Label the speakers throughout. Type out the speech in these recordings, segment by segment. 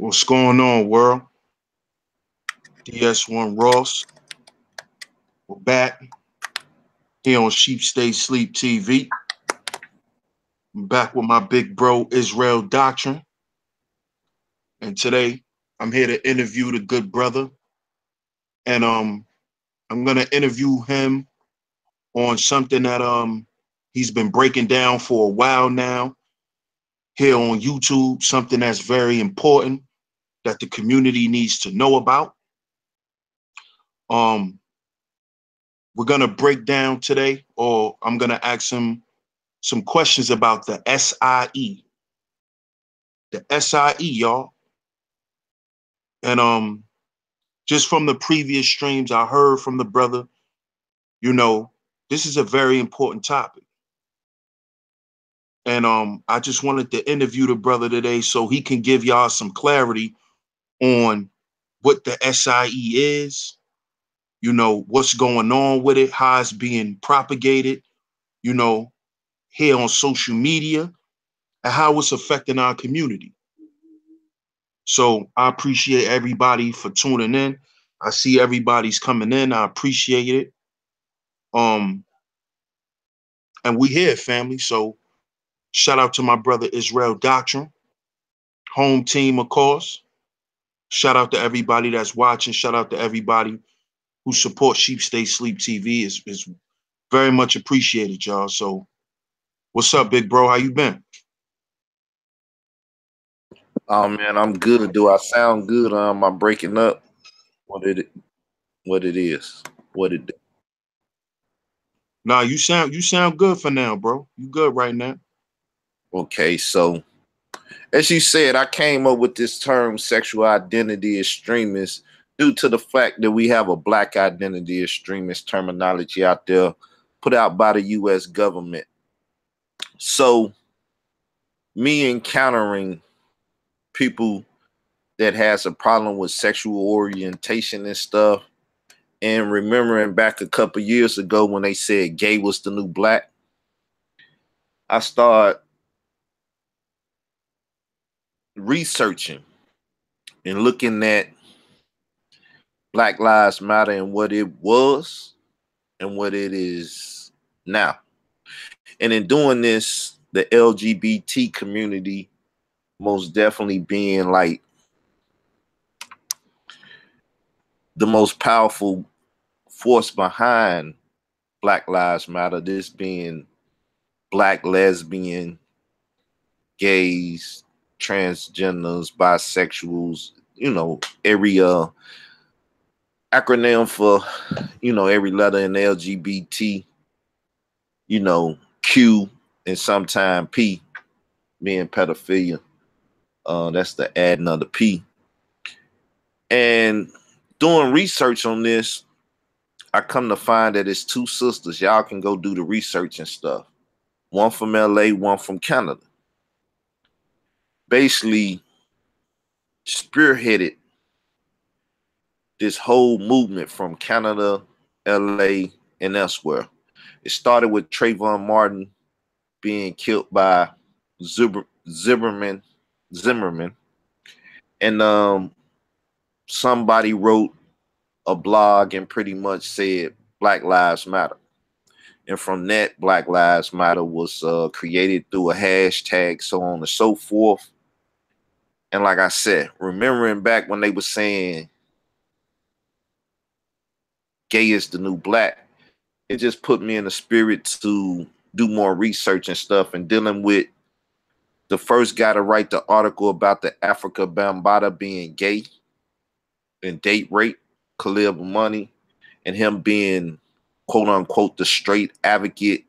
Speaker 1: What's going on, world? DS1 Ross. We're back here on Sleep TV. I'm back with my big bro, Israel Doctrine. And today, I'm here to interview the good brother. And I'm gonna interview him on something that he's been breaking down for a while now here on YouTube, something that's very important that the community needs to know about. We're gonna break down today, or I'm gonna ask him some questions about the S.I.E. The S.I.E, y'all. And just from the previous streams, I heard from the brother, this is a very important topic. And I just wanted to interview the brother today so he can give y'all some clarity on what the S.I.E is, what's going on with it, how it's being propagated, here on social media, and how it's affecting our community. So I appreciate everybody for tuning in. I see everybody's coming in. I appreciate it. And we here, family. So shout out to my brother Israel Doctrine, home team, of course. Shout out to everybody that's watching. Shout out to everybody who supports Stay Sleep TV. Is very much appreciated, y'all. So what's up, big bro? How you been?
Speaker 2: Oh man, I'm good. Do I sound good? I'm breaking up. What it is? What it do?
Speaker 1: Nah, you sound good for now, bro. You good right now.
Speaker 2: Okay, so as you said, I came up with this term sexual identity extremist due to the fact that we have a black identity extremist terminology out there put out by the US government. So me encountering people that has a problem with sexual orientation and stuff, and remembering back a couple years ago when they said gay was the new black, I started researching and looking at Black Lives Matter and what it was and what it is now. And in doing this, the LGBT community most definitely being like the most powerful force behind Black Lives Matter, this being black, lesbian, gays, transgenders, bisexuals, every acronym for, every letter in LGBT, Q and sometime P being pedophilia. That's the adding of the P. And doing research on this, I come to find that it's two sisters. Y'all can go do the research and stuff. One from LA, one from Canada. Basically spearheaded this whole movement from Canada, LA, and elsewhere. It started with Trayvon Martin being killed by Zimmerman. And somebody wrote a blog and pretty much said Black Lives Matter. And from that, Black Lives Matter was created through a hashtag, so on and so forth. And like I said, remembering back when they were saying gay is the new black, it just put me in the spirit to do more research and stuff, and dealing with the first guy to write the article about the Africa Bambaataa being gay and date rape, Khalil Money, and him being quote unquote the straight advocate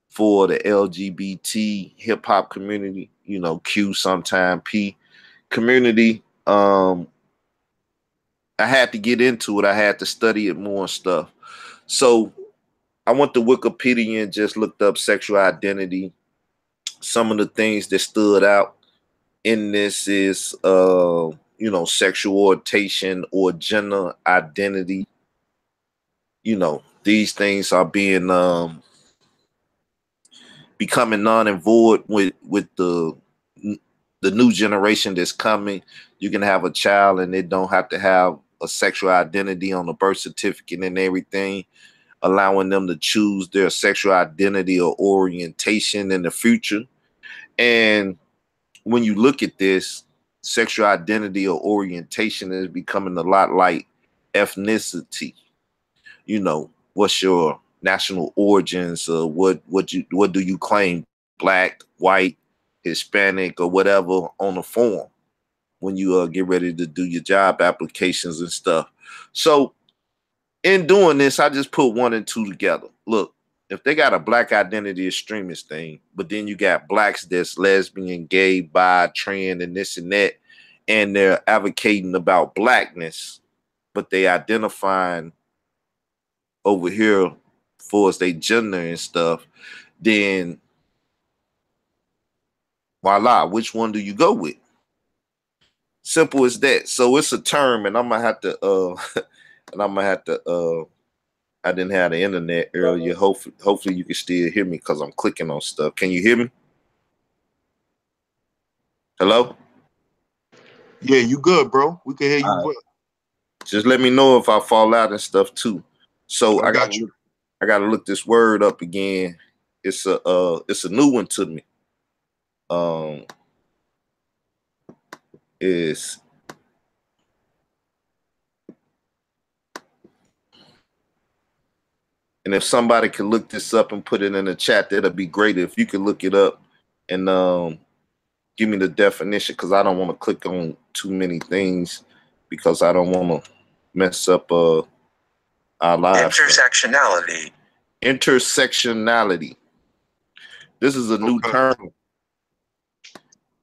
Speaker 2: for the LGBT hip hop community, Q sometime P community. I had to get into it. I had to study it more and stuff. So I went to Wikipedia and just looked up sexual identity. Some of the things that stood out in this is, sexual orientation or gender identity. These things are being becoming non and void with the the new generation that's coming, you can have a child and they don't have to have a sexual identity on the birth certificate and everything, allowing them to choose their sexual identity or orientation in the future. And when you look at this, sexual identity or orientation is becoming a lot like ethnicity. You know, what's your national origins? What do you claim? Black, white, Hispanic, or whatever on the form when you get ready to do your job applications and stuff. So in doing this, I just put 1 and 2 together. Look, if they got a black identity extremist thing, but then you got blacks that's lesbian, gay, bi, trans, and this and that, and they're advocating about blackness, but they identifying over here for as they gender and stuff, then voila, which one do you go with? Simple as that. So it's a term, and I'm gonna have to I didn't have the internet earlier. Hopefully you can still hear me because I'm clicking on stuff. Can you hear me? Hello?
Speaker 1: Yeah, you good, bro. We can hear you well.
Speaker 2: Just let me know if I fall out and stuff too. So
Speaker 1: I got you.
Speaker 2: I gotta look this word up again. It's a new one to me. Is and if somebody could look this up and put it in the chat, that'd be great. If you could look it up and give me the definition, because I don't want to click on too many things because I don't want to mess up our lives.
Speaker 3: Intersectionality.
Speaker 2: Intersectionality. This is a new term.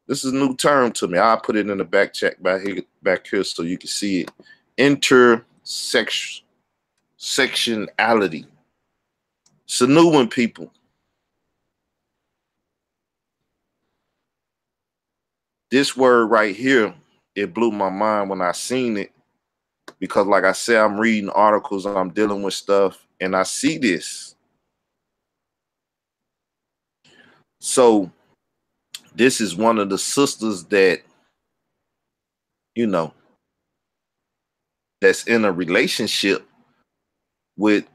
Speaker 2: This is a new term to me. I'll put it in the back check back here so you can see it. Intersectionality. It's a new one, people. This word right here, it blew my mind when I seen it, because like I said, I'm reading articles and I'm dealing with stuff and I see this. So this is one of the sisters that, you know, that's in a relationship with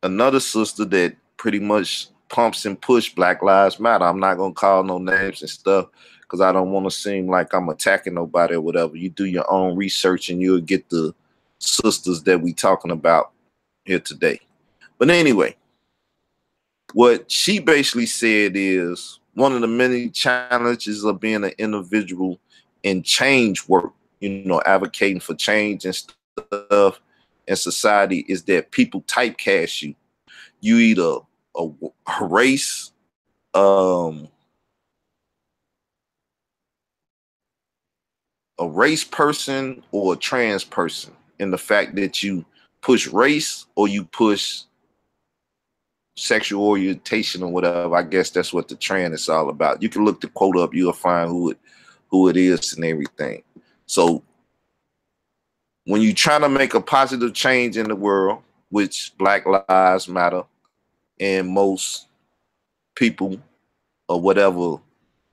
Speaker 2: another sister that pretty much pumps and push Black Lives Matter. I'm not gonna call no names and stuff because I don't want to seem like I'm attacking nobody or whatever. You do your own research and you'll get the sisters that we talking about here today. But anyway, what she basically said is one of the many challenges of being an individual in change work, you know, advocating for change and stuff in society, is that people typecast you. You either a race, a race person or a trans person, in the fact that you push race or you push sexual orientation or whatever. I guess that's what the trans is all about. You can look the quote up, you'll find who it is and everything. So when you're trying to make a positive change in the world, which Black Lives Matter, and most people or whatever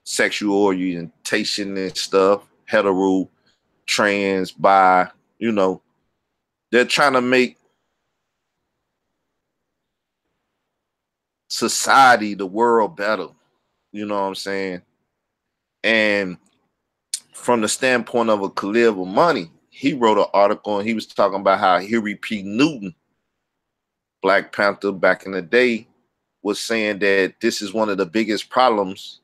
Speaker 2: sexual orientation and stuff, hetero, trans, bi, you know, they're trying to make society, the world better. You know what I'm saying? And from the standpoint of a Khalil Money, he wrote an article and he was talking about how Huey P. Newton, Black Panther back in the day, was saying that this is one of the biggest problems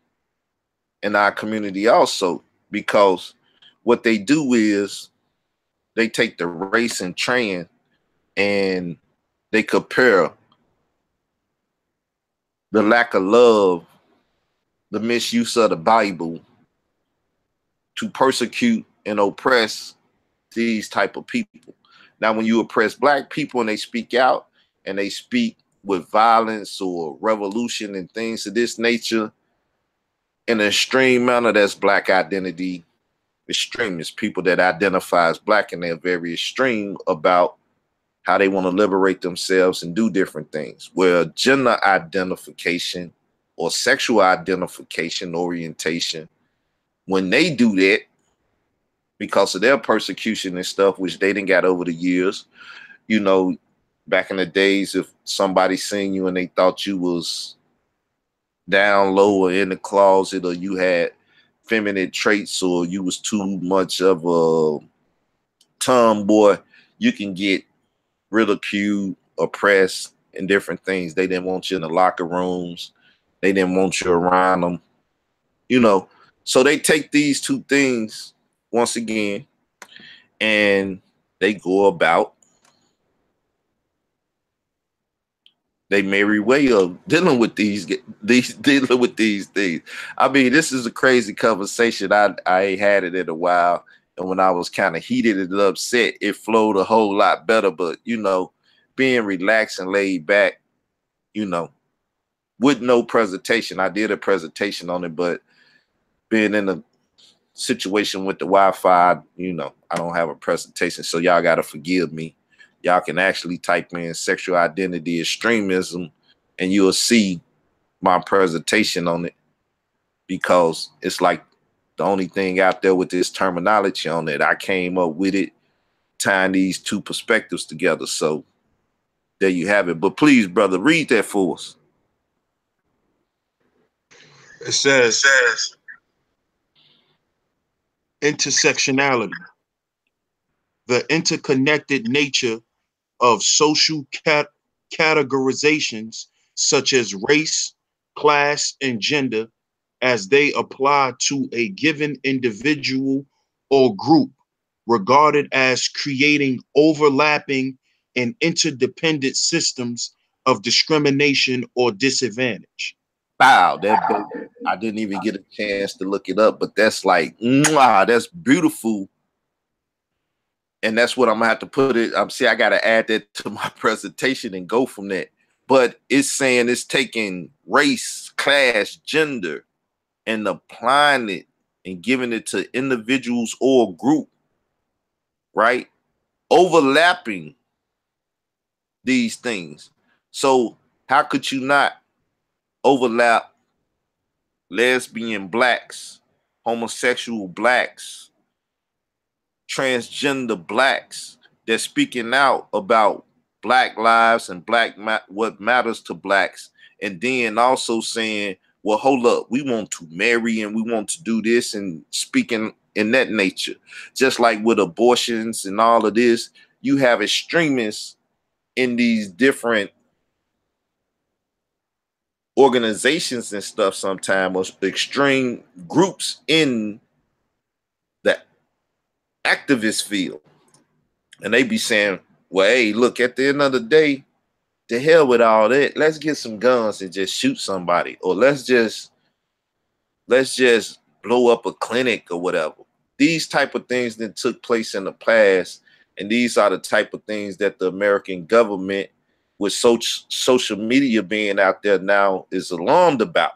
Speaker 2: in our community also, because what they do is they take the race and trans and they compare the lack of love, the misuse of the Bible to persecute and oppress these type of people. Now, when you oppress Black people and they speak out and they speak with violence or revolution and things of this nature in an extreme manner, that's Black identity extremists, people that identify as Black and they're very extreme about how they want to liberate themselves and do different things. Where gender identification or sexual identification orientation when they do that, because of their persecution and stuff, which they didn't got over the years, you know, back in the days, if somebody seen you and they thought you was down low or in the closet, or you had feminine traits, or you was too much of a tomboy, you can get ridiculed, oppressed, and different things. They didn't want you in the locker rooms. They didn't want you around them, you know. So they take these two things once again, and they go about they merry way of dealing with these dealing with these things. I mean, this is a crazy conversation. I ain't had it in a while, and when I was kind of heated and upset, it flowed a whole lot better. But you know, being relaxed and laid back, you know, with no presentation. I did a presentation on it, but being in a situation with the Wi-Fi, you know, I don't have a presentation, so y'all gotta forgive me. Y'all can actually type in sexual identity extremism and you'll see my presentation on it, because it's like the only thing out there with this terminology on it. I came up with it, tying these two perspectives together. So there you have it. But please, brother, read that for us.
Speaker 1: It says intersectionality, the interconnected nature of social categorizations such as race, class, and gender as they apply to a given individual or group, regarded as creating overlapping and interdependent systems of discrimination or disadvantage.
Speaker 2: Wow, I didn't even get a chance to look it up, but that's like, mwah, that's beautiful. And that's what I'm gonna have to put it. See, I gotta add that to my presentation and go from that. But it's saying it's taking race, class, gender, and applying it and giving it to individuals or group, right? Overlapping these things. So how could you not overlap lesbian blacks, homosexual blacks, transgender blacks? They're speaking out about black lives and what matters to blacks, and then also saying, well, hold up, we want to marry and we want to do this, and speaking in that nature. Just like with abortions and all of this, you have extremists in these different organizations and stuff sometimes, or extreme groups in the activist field. And they be saying, well, hey, look, at the end of the day, to hell with all that. Let's get some guns and just shoot somebody. Or let's just blow up a clinic or whatever. These type of things that took place in the past. And these are the type of things that the American government, with social media being out there now, is alarmed about.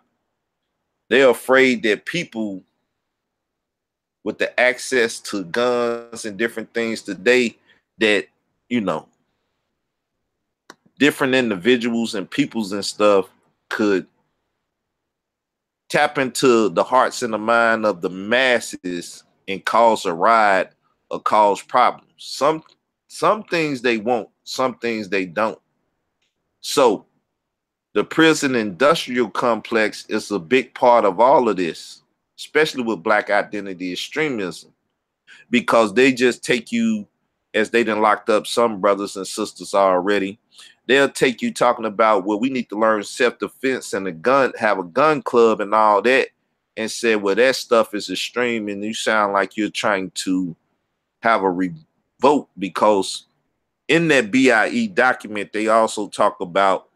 Speaker 2: They're afraid that people with the access to guns and different things today, that, you know, different individuals and peoples and stuff could tap into the hearts and the mind of the masses and cause a riot or cause problems. Some things they won't, some things they don't. So the prison industrial complex is a big part of all of this, especially with Black identity extremism, because they just take you, as they done locked up some brothers and sisters already, they'll take you talking about, well, we need to learn self-defense and have a gun club and all that, and say, well, that stuff is extreme, and you sound like you're trying to have a revolt, because in that BIE document, they also talk about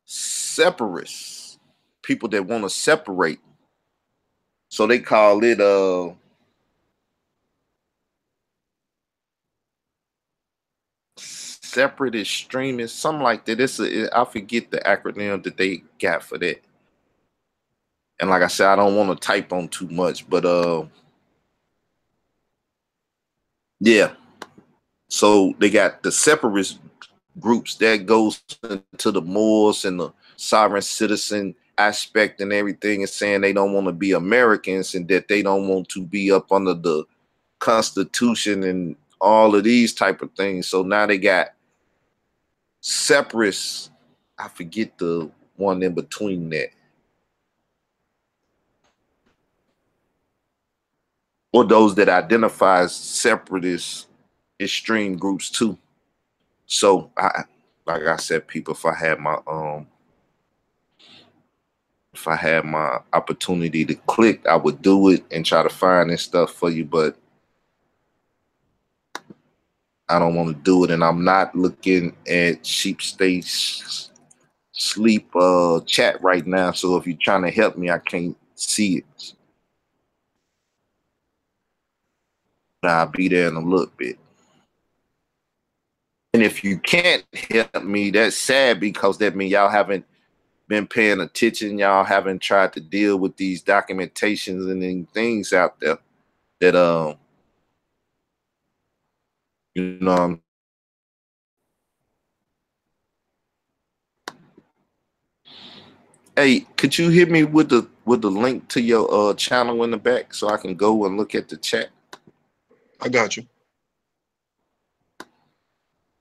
Speaker 2: separatists, people that want to separate. So they call it separate extremists, something like that. I forget the acronym that they got for that. And like I said, I don't want to type on too much, but yeah. So they got the separatist groups that goes into the Moors and the sovereign citizen aspect and everything, and saying they don't want to be Americans and that they don't want to be up under the Constitution and all of these type of things. So now they got separatists. I forget the one in between that. Or those that identify as separatist extreme groups too. So like I said, people, if I had my opportunity to click, I would do it and try to find this stuff for you, but I don't want to do it, and I'm not looking at Sleep chat right now. So if you're trying to help me, I can't see it. But I'll be there in a little bit. And if you can't help me, that's sad, because that means y'all haven't been paying attention. Y'all haven't tried to deal with these documentations and things out there that you know. Hey, could you hit me with the link to your channel in the back so I can go and look at the chat?
Speaker 1: I got you.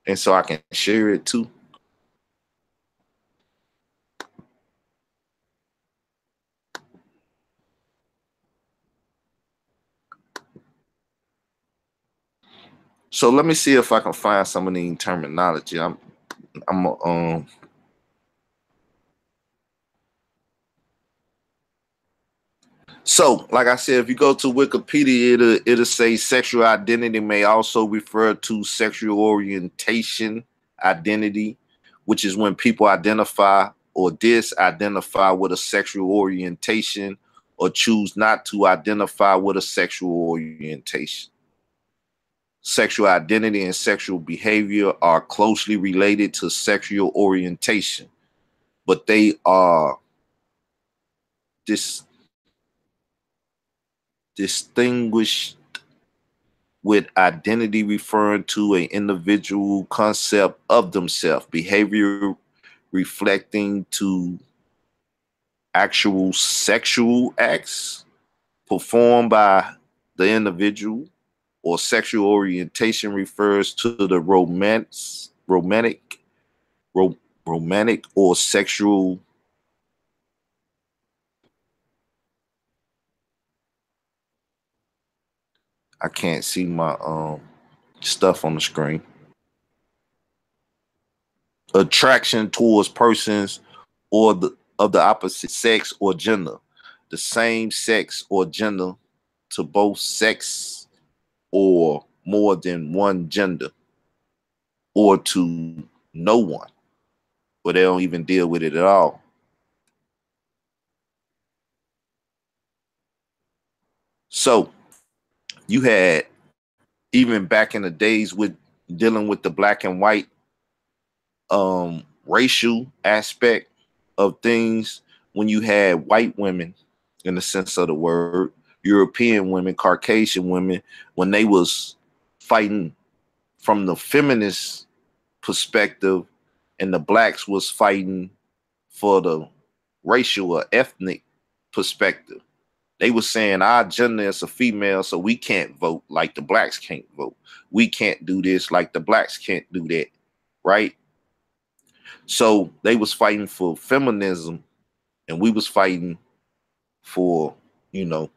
Speaker 2: And so I can share it too. So let me see if I can find some of the terminology. So, like I said, if you go to Wikipedia, it'll say sexual identity may also refer to sexual orientation identity, which is when people identify or disidentify with a sexual orientation or choose not to identify with a sexual orientation. Sexual identity and sexual behavior are closely related to sexual orientation, but they are distinguished with identity referring to an individual concept of themselves, behavior reflecting to actual sexual acts performed by the individual, or sexual orientation refers to the romantic or sexual I can't see my stuff on the screen. Attraction towards persons or of the opposite sex or gender, the same sex or gender, to both sex or more than one gender, or to no one, or they don't even deal with it at all. So you had, even back in the days with dealing with the black and white racial aspect of things, when you had white women, in the sense of the word, European women, Caucasian women, when they was fighting from the feminist perspective, and the blacks was fighting for the racial or ethnic perspective. They were saying our gender is a female, so we can't vote like the blacks can't vote. We can't do this like the blacks can't do that, right? So they was fighting for feminism, and we was fighting for, you know,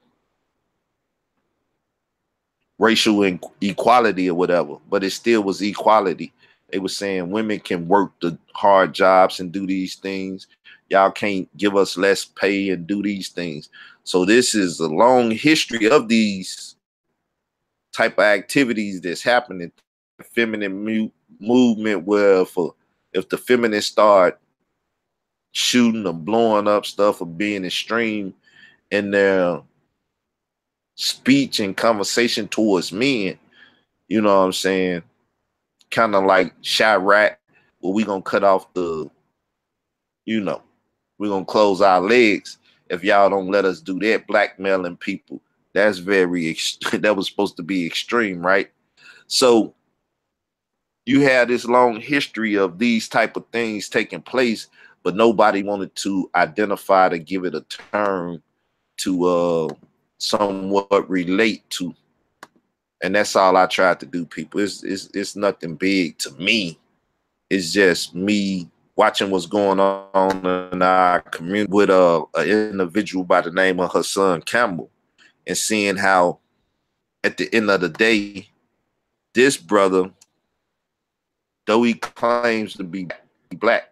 Speaker 2: racial equality or whatever, but it still was equality. They were saying women can work the hard jobs and do these things. Y'all can't give us less pay and do these things. So this is a long history of these type of activities that's happening. The feminine movement, where if the feminists start shooting or blowing up stuff or being extreme in their speech and conversation towards men, you know what I'm saying? Kind of like Chirac, where we gonna cut off the, you know, we're gonna close our legs if y'all don't let us do that, blackmailing people. That's very, that was supposed to be extreme, right? So you have this long history of these type of things taking place, but nobody wanted to identify to give it a term to somewhat relate to. And that's all I tried to do, people. It's nothing big to me. It's just me watching what's going on in our community with an individual by the name of Hassan Campbell, and seeing how at the end of the day, this brother, though he claims to be black,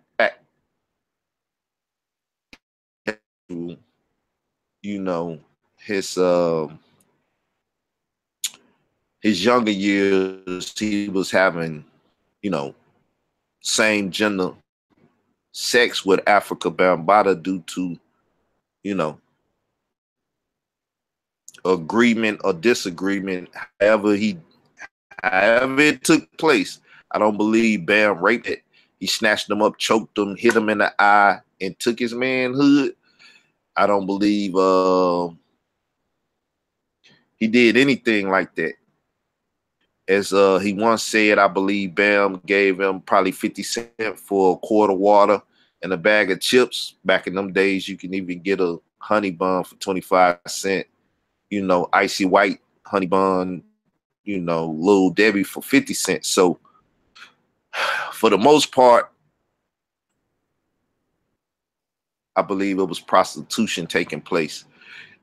Speaker 2: you know, his younger years, he was having, you know, same gender sex with Africa Bambaataa due to, you know, agreement or disagreement, however it took place. I don't believe Bam raped it. He snatched him up, choked him, hit him in the eye, and took his manhood. I don't believe he did anything like that. As he once said, I believe Bam gave him probably 50 cents for a quart of water and a bag of chips. Back in them days, you can even get a honey bun for 25 cents. You know, icy white honey bun, you know, Little Debbie for 50 cents. So for the most part, I believe it was prostitution taking place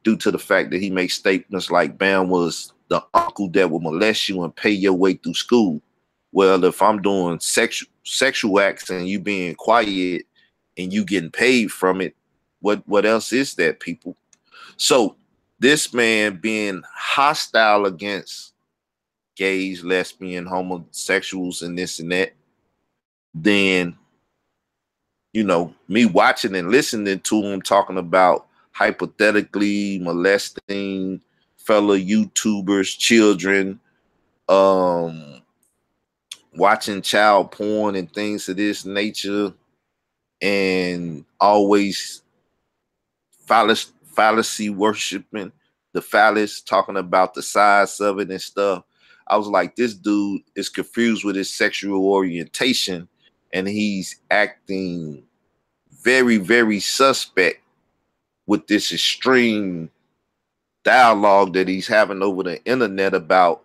Speaker 2: due to the fact that he makes statements like Bam was the uncle that will molest you and pay your way through school. Well, if I'm doing sexual acts and you being quiet and you getting paid from it, what else is that, people? So this man being hostile against gays, lesbian, homosexuals, and this and that, then, you know, me watching and listening to him talking about hypothetically molesting fellow YouTubers, children, watching child porn and things of this nature, and always fallacy worshiping the phallus, talking about the size of it and stuff. I was like, this dude is confused with his sexual orientation, and he's acting very, very suspect with this extreme dialogue that he's having over the internet about,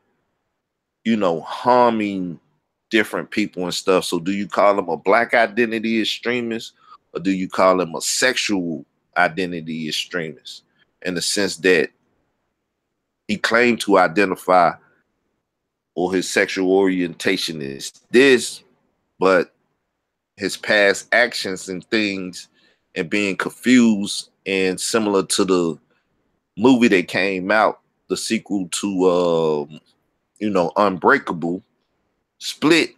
Speaker 2: you know, harming different people and stuff. So do you call him a black identity extremist, or do you call him a sexual identity extremist? In the sense that he claimed to identify, or his sexual orientation is this, but his past actions and things and being confused, and similar to the movie that came out, the sequel to you know, Unbreakable, Split.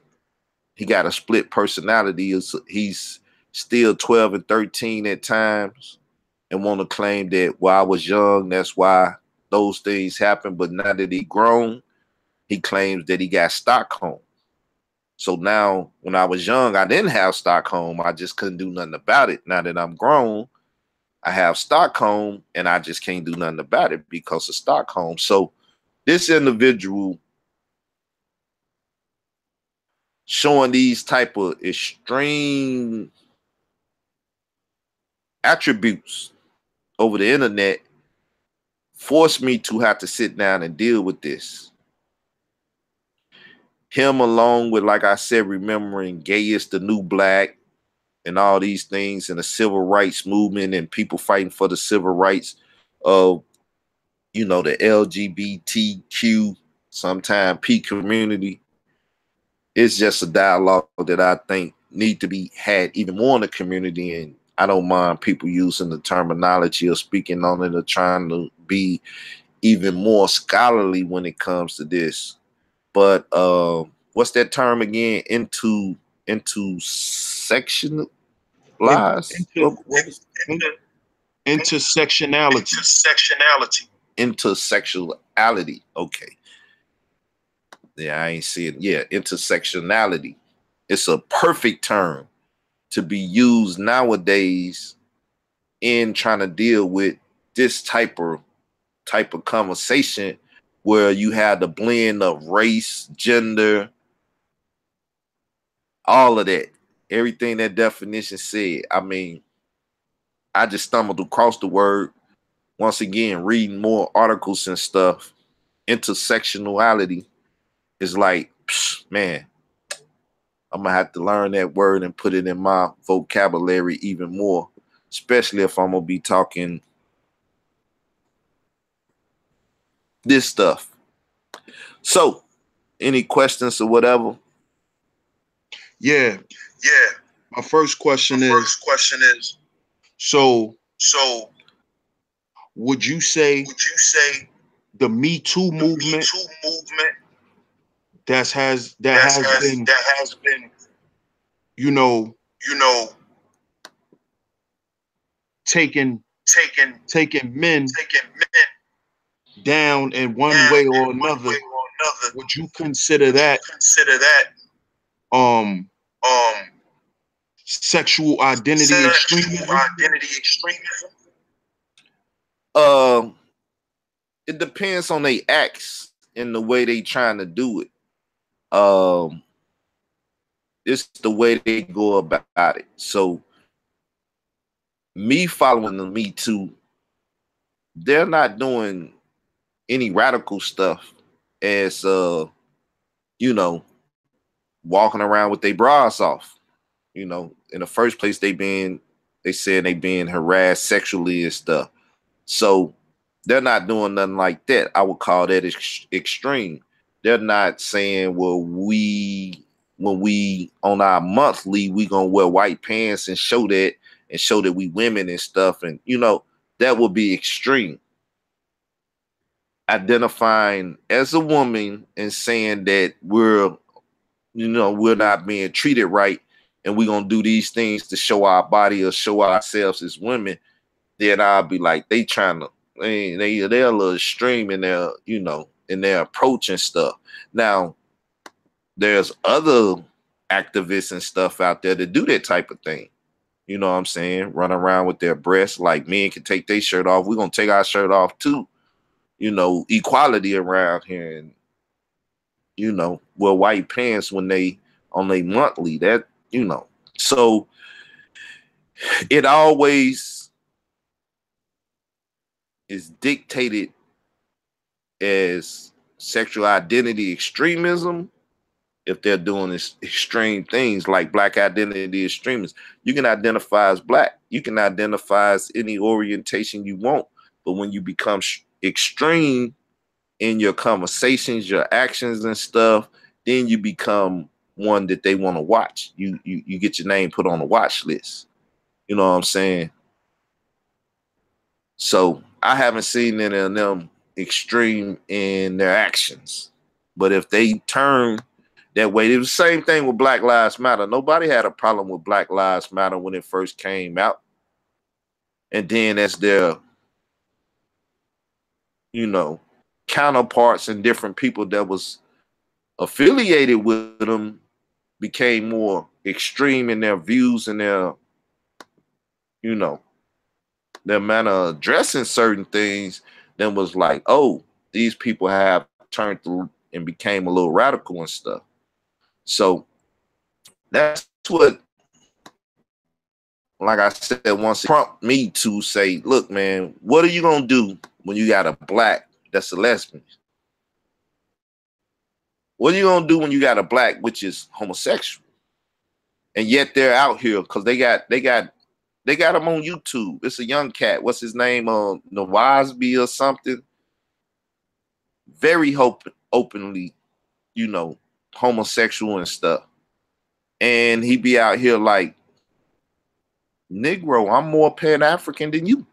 Speaker 2: He got a split personality. He's still 12 and 13 at times, and want to claim that while I was young, that's why those things happened. But now that he grown, he claims that he got Stockholm. So now when I was young, I didn't have Stockholm. I just couldn't do nothing about it. Now that I'm grown, I have Stockholm, and I just can't do nothing about it because of Stockholm. So this individual showing these type of extreme attributes over the internet forced me to have to sit down and deal with this. Him, along with, like I said, remembering gay is the new black and all these things, and the civil rights movement and people fighting for the civil rights of, you know, the LGBTQ, sometime P community. It's just a dialogue that I think need to be had even more in the community. And I don't mind people using the terminology or speaking on it or trying to be even more scholarly when it comes to this. But what's that term again? Intersectional lies?
Speaker 1: Intersectionality.
Speaker 2: Intersexuality. Okay. Yeah, I ain't see it. Yeah, intersectionality. It's a perfect term to be used nowadays in trying to deal with this type of conversation, where you have the blend of race, gender, all of that. everything that definition said. I mean, I just stumbled across the word once again, reading more articles and stuff. Intersectionality is like, man, I'm gonna have to learn that word and put it in my vocabulary even more, especially if I'm gonna be talking this stuff. So, any questions or whatever?
Speaker 1: Yeah. My first question is, so would you say the Me Too movement that has been, you know, taking men down in one way or another, would you consider that um sexual identity extremism?
Speaker 2: It depends on their acts and the way they trying to do it. It's the way they go about it. So me following the Me Too, they're not doing any radical stuff as you know, walking around with their bras off. You know, in the first place, they said they being harassed sexually and stuff. So they're not doing nothing like that. I would call that extreme. They're not saying, well, when we on our monthly, we gonna wear white pants and show that we women and stuff. And you know, that would be extreme. Identifying as a woman and saying that we're not being treated right, and we're gonna do these things to show our body or show ourselves as women, then I'll be like, they're a little extreme in their, in their approach and stuff. Now, there's other activists and stuff out there that do that type of thing. You know what I'm saying? Run around with their breasts, like men can take their shirt off. We're gonna take our shirt off too. You know, equality around here, and wear white pants when they on their monthly. That, so it always is dictated as sexual identity extremism if they're doing this extreme things like black identity extremism. You can identify as black, you can identify as any orientation you want, but when you become extreme in your conversations, your actions and stuff, then you become one that they want to watch. You get your name put on the watch list. You know what I'm saying? So I haven't seen any of them extreme in their actions. But if they turn that way, it was the same thing with Black Lives Matter. Nobody had a problem with Black Lives Matter when it first came out. And then as their, counterparts and different people that was affiliated with them became more extreme in their views and their, their manner of addressing certain things, then was like, oh, these people have turned through and became a little radical and stuff. So that's what, like I said, once it prompted me to say, look, man, what are you going to do when you got a black that's a lesbian? What are you going to do when you got a black which is homosexual? And yet they're out here because they got him on YouTube. It's a young cat. What's his name? Nawazbi or something. Very openly, homosexual and stuff. And he be out here like, Negro, I'm more Pan-African than you.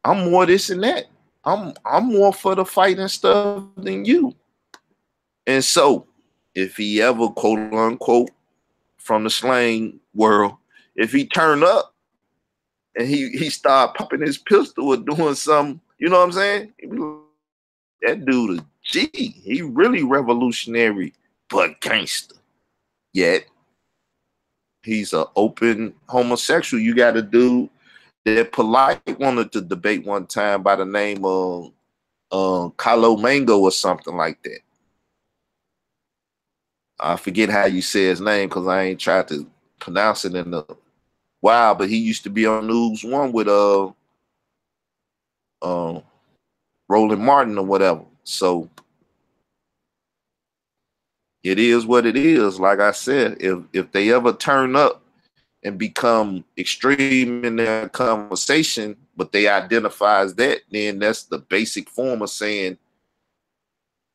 Speaker 2: I'm more this and that. I'm more for the fight and stuff than you. And so, if he ever, quote unquote, from the slang world, if he turn up and he start popping his pistol or doing something, you know what I'm saying? That dude a G. He really revolutionary, but gangster. Yet he's an open homosexual. You got a dude that Polite wanted to debate one time by the name of Kylo Mango or something like that. I forget how you say his name because I ain't tried to pronounce it in the wild, but he used to be on News One with Roland Martin or whatever. So it is what it is. Like I said, if they ever turn up and become extreme in their conversation, but they identify as that, then that's the basic form of saying,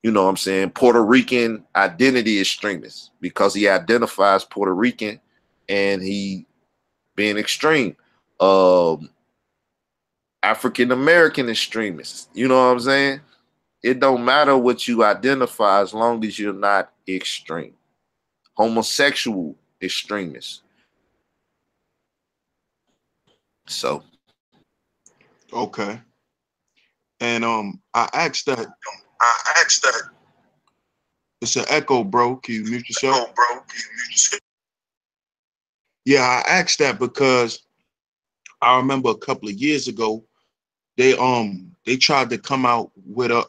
Speaker 2: you know what I'm saying, Puerto Rican identity extremist, because he identifies Puerto Rican and he being extreme. African American extremists, you know what I'm saying? It don't matter what you identify as long as you're not extreme. Homosexual extremists. So.
Speaker 1: Okay. And I asked that. It's an echo, bro. Can you mute yourself? Yeah, I asked that because I remember a couple of years ago, they tried to come out with a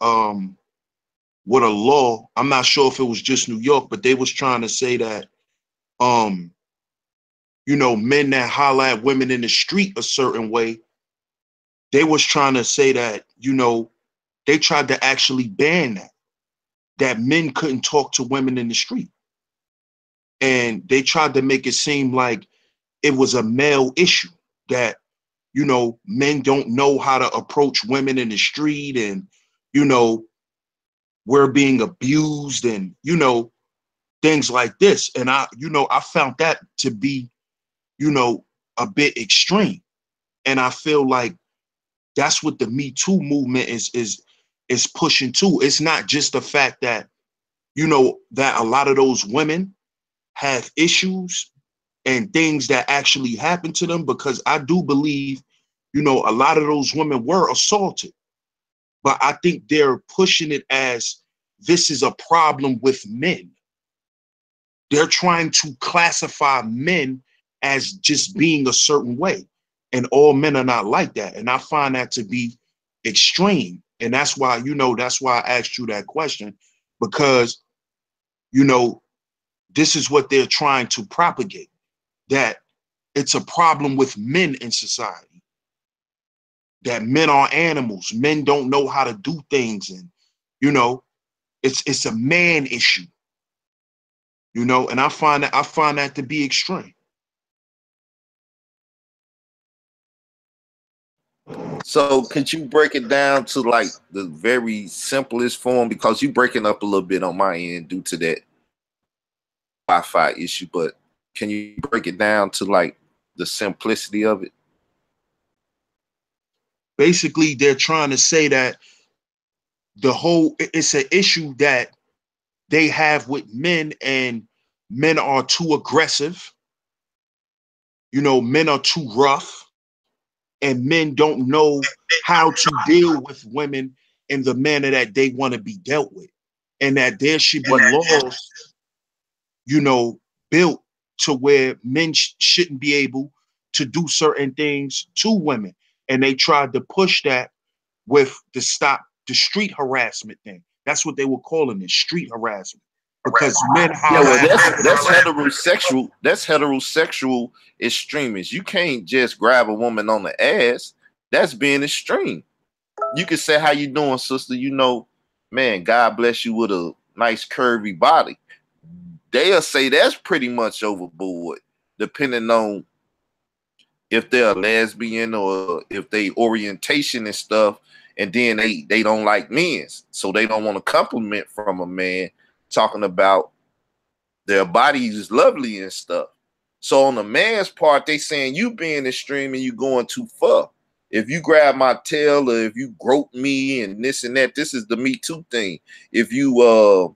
Speaker 1: law. I'm not sure if it was just New York, but they was trying to say that you know, men that holler at women in the street a certain way, they was trying to say that, you know, they tried to actually ban that men couldn't talk to women in the street. And they tried to make it seem like it was a male issue, that, you know, men don't know how to approach women in the street, and, you know, we're being abused, and, you know, things like this. And I found that to be, you know, a bit extreme. And I feel like that's what the Me Too movement is pushing to. It's not just the fact that, you know, that a lot of those women have issues and things that actually happen to them, because I do believe, you know, a lot of those women were assaulted. But I think they're pushing it as this is a problem with men. They're trying to classify men as just being a certain way. And all men are not like that. And I find that to be extreme. And that's why, you know, that's why I asked you that question, because, you know, this is what they're trying to propagate, that it's a problem with men in society, that men are animals. Men don't know how to do things. And, you know, it's a man issue, you know, and I find that to be extreme.
Speaker 2: So could you break it down to like the very simplest form, because you breaking up a little bit on my end due to that Wi-Fi issue, but can you break it down to like the simplicity of it?
Speaker 1: Basically, they're trying to say that it's an issue that they have with men, and men are too aggressive. You know, men are too rough, and men don't know how to deal with women in the manner that they want to be dealt with. And that there should be laws, you know, built to where men shouldn't be able to do certain things to women. And they tried to push that with the stop the street harassment thing. That's what they were calling it, street harassment. Because men
Speaker 2: Yeah, well, that's
Speaker 1: holler.
Speaker 2: heterosexual. That's heterosexual extremists. You can't just grab a woman on the ass. That's being extreme. You can say, "How you doing, sister? You know, man, God bless you with a nice curvy body." They'll say that's pretty much overboard, depending on if they're a lesbian or if they orientation and stuff. And then they don't like men, so they don't want a compliment from a man talking about their body is lovely and stuff. So on the man's part, they saying you being extreme and you going too far. If you grab my tail or if you grope me and this and that, this is the Me Too thing. If you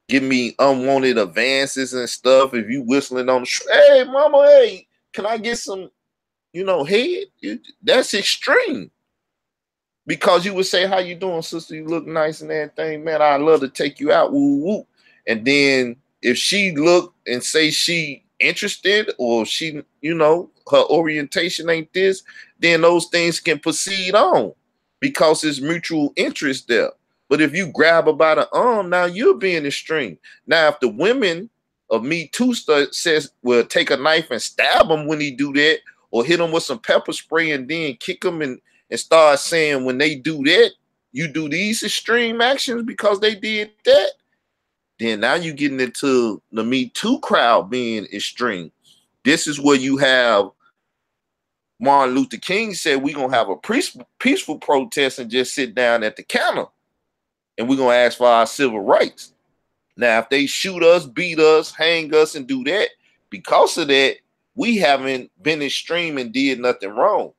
Speaker 2: give me unwanted advances and stuff, if you whistling on the hey mama, hey, can I get some, you know, head? That's extreme. Because you would say, "How you doing, sister? You look nice and everything, man. I'd love to take you out." Woo woo. And then if she look and say she interested, or she, you know, her orientation ain't this, then those things can proceed on because it's mutual interest there. But if you grab her by the arm, now you're being extreme. Now, if the women of Me Too says will take a knife and stab him when he do that, or hit him with some pepper spray and then kick him and start saying when they do that, you do these extreme actions because they did that, then now you're getting into the Me Too crowd being extreme. This is where you have Martin Luther King said we're going to have a peaceful protest and just sit down at the counter and we're going to ask for our civil rights. Now, if they shoot us, beat us, hang us, and do that, because of that, we haven't been extreme and did nothing wrong.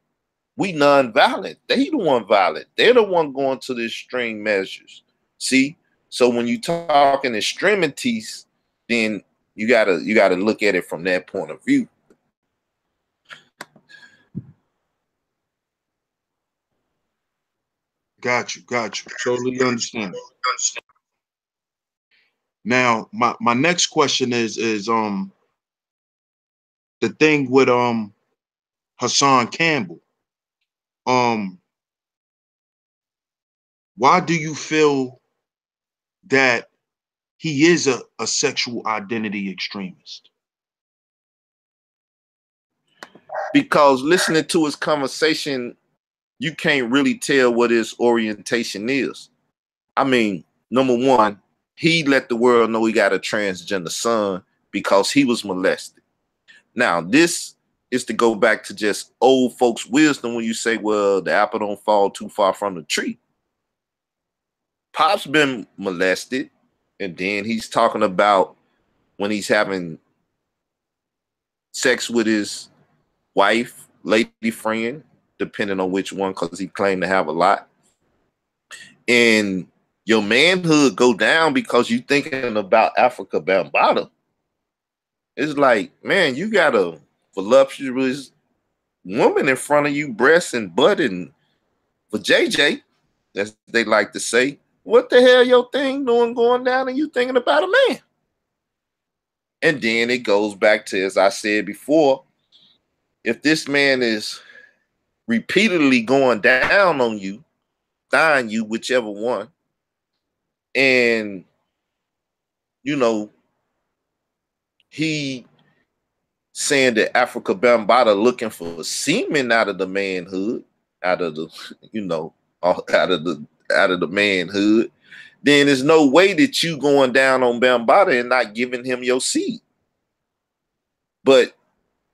Speaker 2: We non-violent. They the one violent. They're the one going to the extreme measures. See? So when you talk in extremities, then you gotta look at it from that point of view.
Speaker 1: Got you. Totally understand. Now, my next question is the thing with Hassan Campbell. Why do you feel that he is a sexual identity extremist?
Speaker 2: Because listening to his conversation, you can't really tell what his orientation is. I mean, number one, he let the world know he got a transgender son because he was molested. Now, this is to go back to just old folks' wisdom when you say, well, the apple don't fall too far from the tree. Pop's been molested, and then he's talking about when he's having sex with his wife, lady friend, depending on which one, because he claimed to have a lot. And your manhood go down because you thinking about Africa Bambaataa. It's like, man, you got a voluptuous woman in front of you, breasts and butt, and for JJ, as they like to say, what the hell your thing doing going down and you thinking about a man? And then it goes back to, as I said before, if this man is repeatedly going down on you, dying you, whichever one, and you know, he saying that Africa Bambaataa looking for semen out of the manhood, out of the, you know, out of the manhood, then there's no way that you going down on Bambaataa and not giving him your seed. But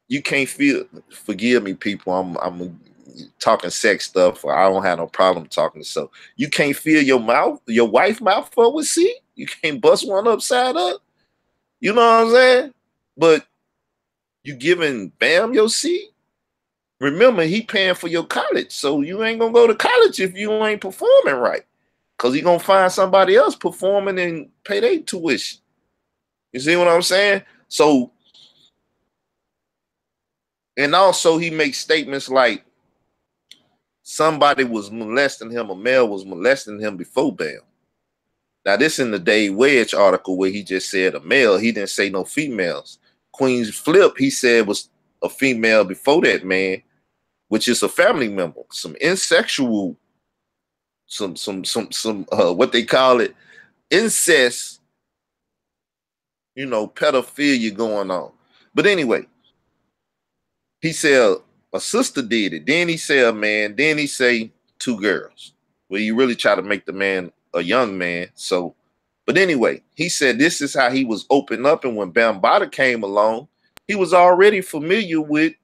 Speaker 2: you can't feel, forgive me, people, I'm talking sex stuff, or I don't have no problem talking. So you can't feel your mouth, your wife's mouth full with seed. You can't bust one upside up. You know what I'm saying? But you giving Bam your seed. Remember, he paying for your college, so you ain't gonna go to college if you ain't performing right, because he gonna find somebody else performing and pay their tuition. You see what I'm saying? So, and also he makes statements like somebody was molesting him, a male was molesting him before Bam. Now, this in the Dave Wedge article where he just said a male. He didn't say no females. Queen's Flip, he said, was a female before that man, which is a family member. Some insexual, some what they call it, incest, you know, pedophilia going on. But anyway, he said a sister did it. Then he said a man. Then he say two girls. Well, you really try to make the man a young man. So, but anyway, he said this is how he was opened up. And when Bambaataa came along, he was already familiar with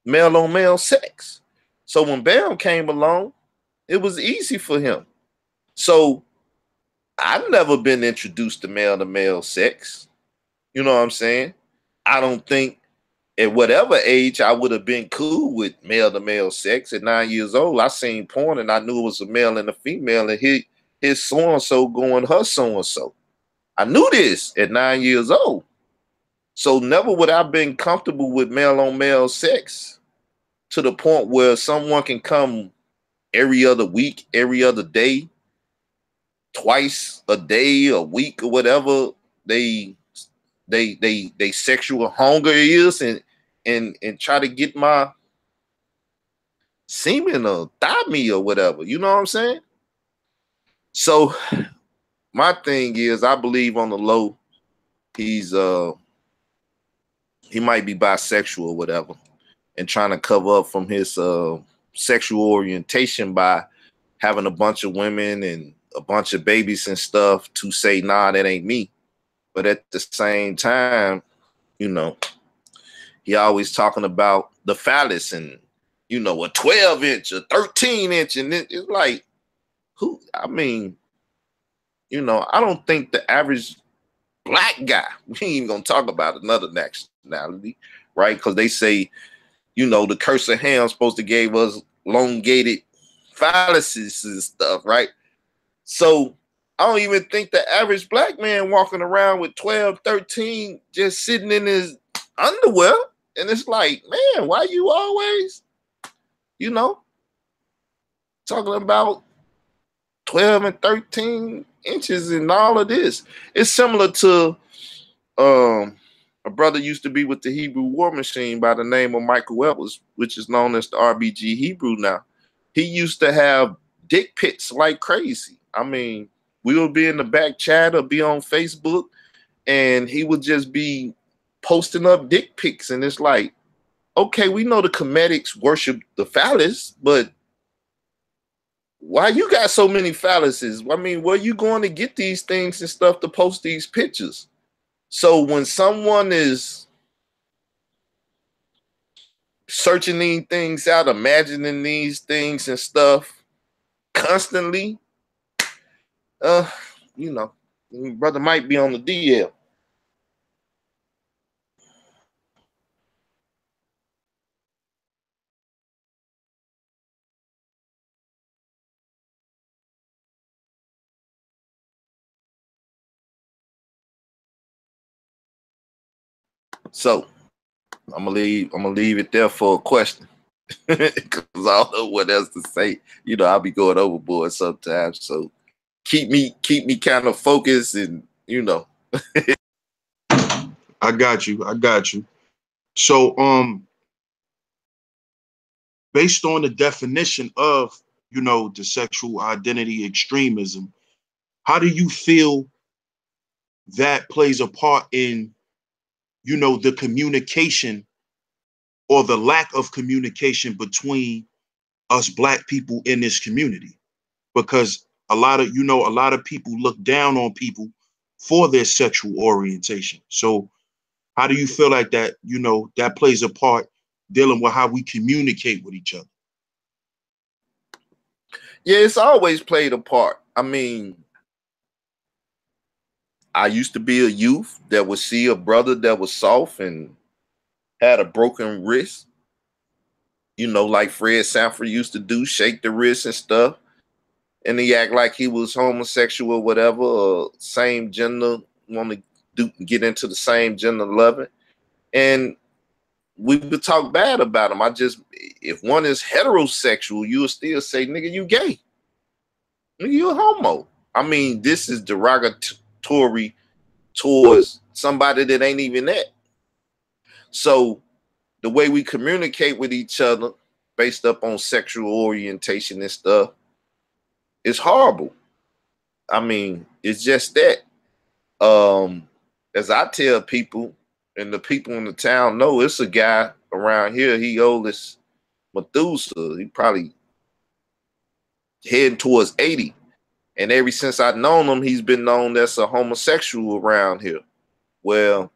Speaker 2: male on male sex. So when Bam came along, it was easy for him. So I've never been introduced to male sex. You know what I'm saying? I don't think at whatever age I would have been cool with male to male sex. At 9 years old, I seen porn and I knew it was a male and a female, and his so-and-so going her so-and-so. I knew this at 9 years old. So never would I have been comfortable with male on male sex to the point where someone can come every other week, every other day, twice a day, a week, or whatever they sexual hunger is, and try to get my semen or thigh me or whatever. You know what I'm saying? So my thing is, I believe on the low, he's he might be bisexual or whatever, and trying to cover up from his sexual orientation by having a bunch of women and a bunch of babies and stuff to say, nah, that ain't me. But at the same time, you know, he always talking about the phallus and, you know, a 12-inch, a 13-inch. And it's like, who? I mean, you know, I don't think the average black guy, we ain't even going to talk about another nationality, right? Because they say, you know, the curse of Ham supposed to give us elongated phalluses and stuff, right? So I don't even think the average black man walking around with 12, 13, just sitting in his underwear. And it's like, man, why you always, you know, talking about 12 and 13 inches and all of this? It's similar to a brother used to be with the Hebrew War Machine by the name of Michael Evers, which is known as the RBG Hebrew now. He used to have dick pics like crazy. I mean, we would be in the back chat or be on Facebook, and he would just be posting up dick pics. And it's like, okay, we know the Comedics worship the phallus, but why you got so many phalluses? I mean, where you going to get these things and stuff to post these pictures? So when someone is searching these things out, imagining these things and stuff constantly, you know, brother might be on the DL. So I'm gonna leave it there for a question. Because I don't know what else to say. You know, I'll be going overboard sometimes. So keep me kind of focused and, you know.
Speaker 1: I got you. I got you. So, based on the definition of, you know, the sexual identity extremism, how do you feel that plays a part in, you know, the communication or the lack of communication between us black people in this community? Because a lot of people look down on people for their sexual orientation. So how do you feel like that, you know, that plays a part dealing with how we communicate with each other?
Speaker 2: Yeah, it's always played a part. I mean, I used to be a youth that would see a brother that was soft and had a broken wrist, you know, like Fred Sanford used to do, shake the wrist and stuff. And he act like he was homosexual or whatever, or same gender, want to get into the same gender loving. And we would talk bad about him. If one is heterosexual, you would still say, nigga, you gay. Nigga, you a homo. I mean, this is derogatory towards somebody that ain't even that. So the way we communicate with each other based up on sexual orientation and stuff is horrible. I mean, it's just that. As I tell people, and the people in the town know, it's a guy around here, he old as Methuselah. He probably heading towards 80. And ever since I've known him, he's been known as a homosexual around here. Well,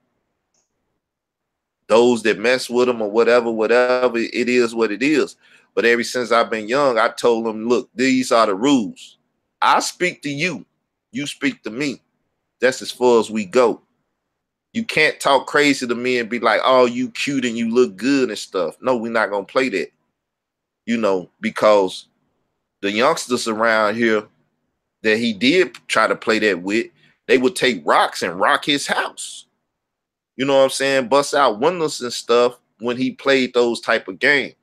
Speaker 2: those that mess with him or whatever, it is what it is. But ever since I've been young, I told him, look, these are the rules. I speak to you. You speak to me. That's as far as we go. You can't talk crazy to me and be like, oh, you cute and you look good and stuff. No, we're not going to play that. You know, because the youngsters around here that he did try to play that with, they would take rocks and rock his house. You know what I'm saying? Bust out windows and stuff when he played those type of games.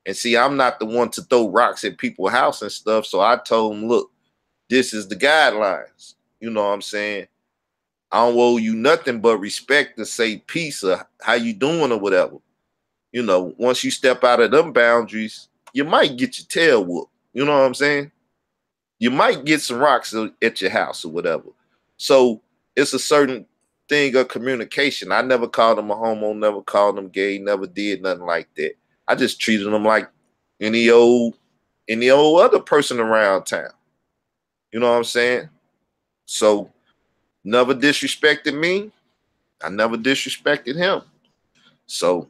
Speaker 2: And see, I'm not the one to throw rocks at people's house and stuff. So I told him, look, this is the guidelines. You know what I'm saying? I don't owe you nothing but respect to say peace or how you doing or whatever. You know, once you step out of them boundaries, you might get your tail whooped. You know what I'm saying? You might get some rocks at your house or whatever. So it's a certain thing of communication. I never called him a homo, never called him gay, never did nothing like that. I just treated him like any old other person around town. You know what I'm saying? So never disrespected me. I never disrespected him. So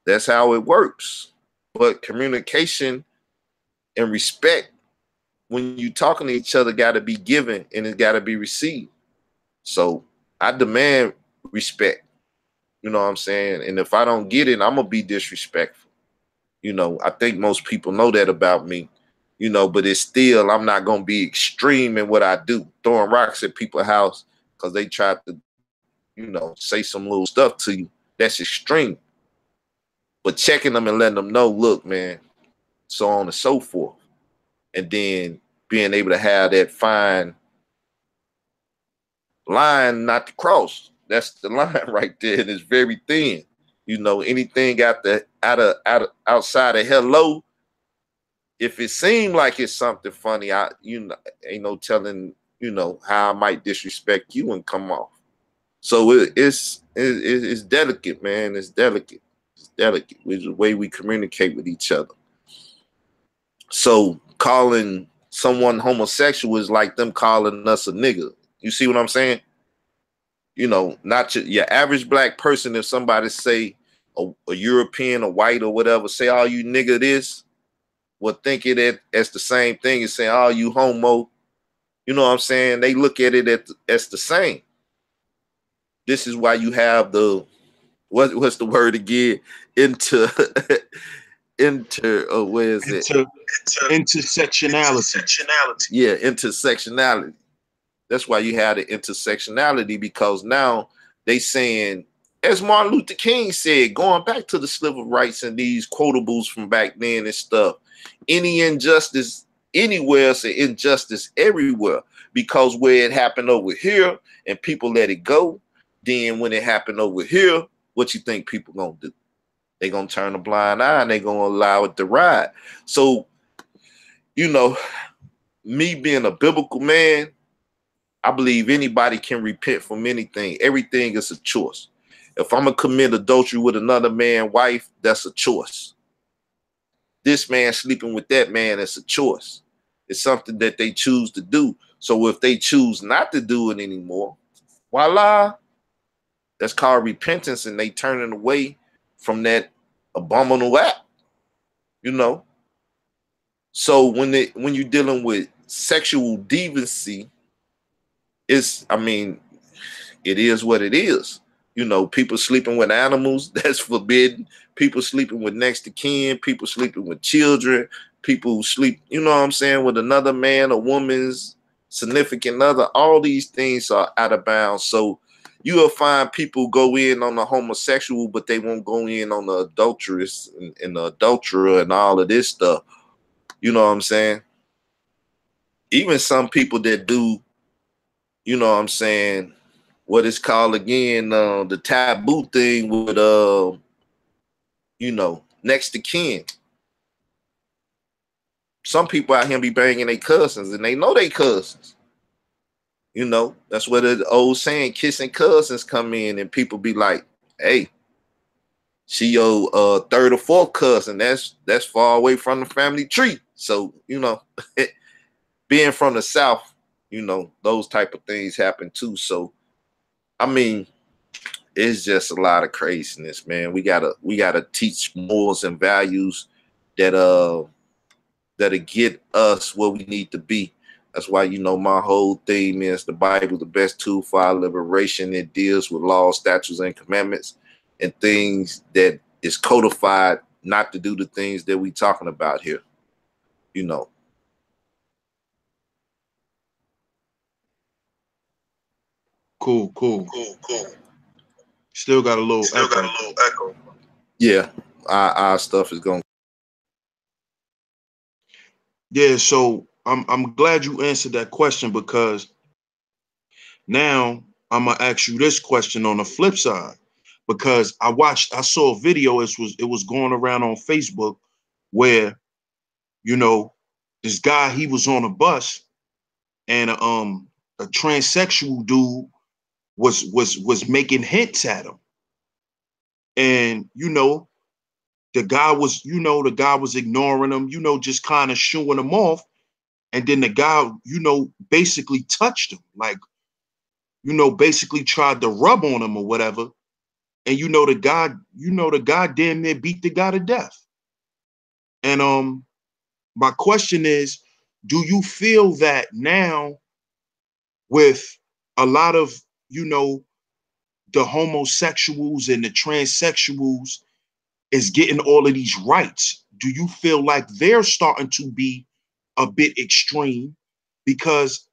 Speaker 2: that's how it works. But communication and respect, when you talking to each other, got to be given and it got to be received. So I demand respect. You know what I'm saying? And if I don't get it, I'm going to be disrespectful. You know, I think most people know that about me, you know, but it's still, I'm not going to be extreme in what I do, throwing rocks at people's house because they tried to, you know, say some little stuff to you. That's extreme. But checking them and letting them know, look, man, so on and so forth. And then being able to have that fine line not to cross. That's the line right there, and it's very thin. You know, anything outside of hello, if it seemed like it's something funny, ain't no telling, you know, how I might disrespect you and come off. So it's delicate, man. It's delicate. It's delicate with the way we communicate with each other. So calling someone homosexual is like them calling us a nigga. You see what I'm saying? You know, not your average black person. If somebody say a European or white or whatever, say, "Oh, you nigga this," well, think it as the same thing as saying, "Oh, you homo." You know what I'm saying? They look at it as the same. This is why you have the what's the word again? Where is it?
Speaker 1: Intersectionality.
Speaker 2: Yeah, intersectionality. That's why you have the intersectionality, because now they saying, as Martin Luther King said, going back to the civil rights and these quotables from back then and stuff, any injustice anywhere is an injustice everywhere, because where it happened over here and people let it go, then when it happened over here, what you think people gonna do? They gonna turn a blind eye and they gonna allow it to ride. So, you know, me being a biblical man, I believe anybody can repent from anything. Everything is a choice. If I'm gonna commit adultery with another man's wife, that's a choice. This man sleeping with that man, it's a choice. It's something that they choose to do. So if they choose not to do it anymore, voila, that's called repentance, and they turning away from that abominable act. You know. So when you're dealing with sexual deviancy, it is what it is. You know, people sleeping with animals, that's forbidden. People sleeping with next to kin, people sleeping with children, people sleep, you know what I'm saying, with another man, a woman's significant other. All these things are out of bounds. So you will find people go in on the homosexual, but they won't go in on the adulteress and the adulterer and all of this stuff. You know what I'm saying? Even some people that do, you know what I'm saying, what it's called again, the taboo thing with, you know, next to kin. Some people out here be banging their cousins and they know they cousins. You know, that's where the old saying, kissing cousins, come in, and people be like, hey, she your third or fourth cousin. That's far away from the family tree. So, you know, being from the South, you know, those type of things happen too. So, I mean, it's just a lot of craziness, man. We gotta teach morals and values that'll get us where we need to be. That's why, you know, my whole theme is the Bible, the best tool for our liberation. It deals with laws, statutes, and commandments, and things that is codified not to do the things that we talking about here. You know.
Speaker 1: Cool. Still got a little echo.
Speaker 2: Yeah, our stuff is going.
Speaker 1: Yeah, so I'm glad you answered that question, because now I'm gonna ask you this question on the flip side, because I saw a video. It was going around on Facebook where, you know, this guy, he was on a bus, and a transsexual dude was making hints at him. And the guy was ignoring him, just kind of shooing him off. And then the guy, basically touched him, like, basically tried to rub on him or whatever. And the guy damn near beat the guy to death. And my question is, do you feel that now with a lot of, the homosexuals and the transsexuals is getting all of these rights, do you feel like they're starting to be a bit extreme? Because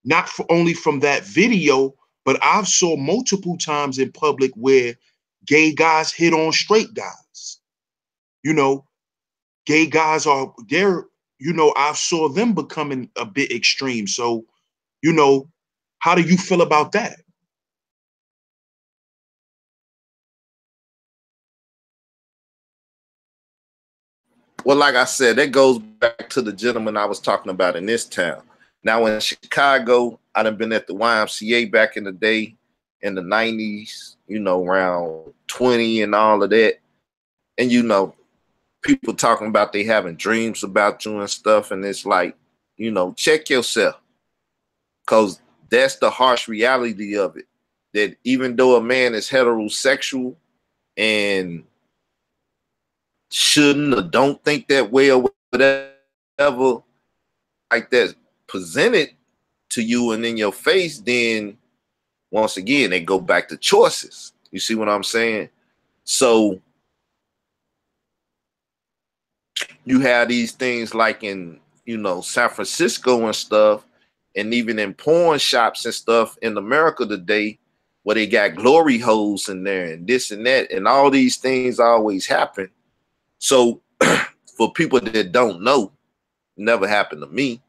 Speaker 1: not only from that video, but I've saw multiple times in public where gay guys hit on straight guys. Gay guys I saw them becoming a bit extreme. So, how do you feel about that?
Speaker 2: Well, like I said, that goes back to the gentleman I was talking about in this town. Now, in Chicago, I done been at the YMCA back in the day, in the 90s, around 20 and all of that. And, people talking about they having dreams about you and stuff. And it's like, check yourself. Because that's the harsh reality of it. That even though a man is heterosexual and shouldn't or don't think that way or whatever, like that's presented to you and in your face, then once again, they go back to choices. You see what I'm saying? So you have these things like in, San Francisco and stuff, and even in porn shops and stuff in America today, where they got glory holes in there and this and that, and all these things always happen. So for people that don't know, never happened to me.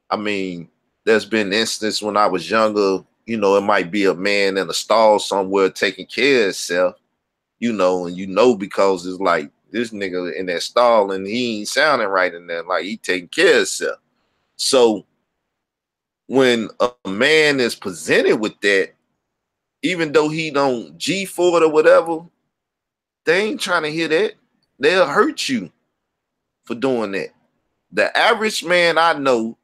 Speaker 2: I mean, there's been instances when I was younger, it might be a man in a stall somewhere taking care of himself, and because it's like this nigga in that stall and he ain't sounding right in there, like he taking care of himself. So when a man is presented with that, even though he don't G for it or whatever, they ain't trying to hear that. They'll hurt you for doing that. The average man I know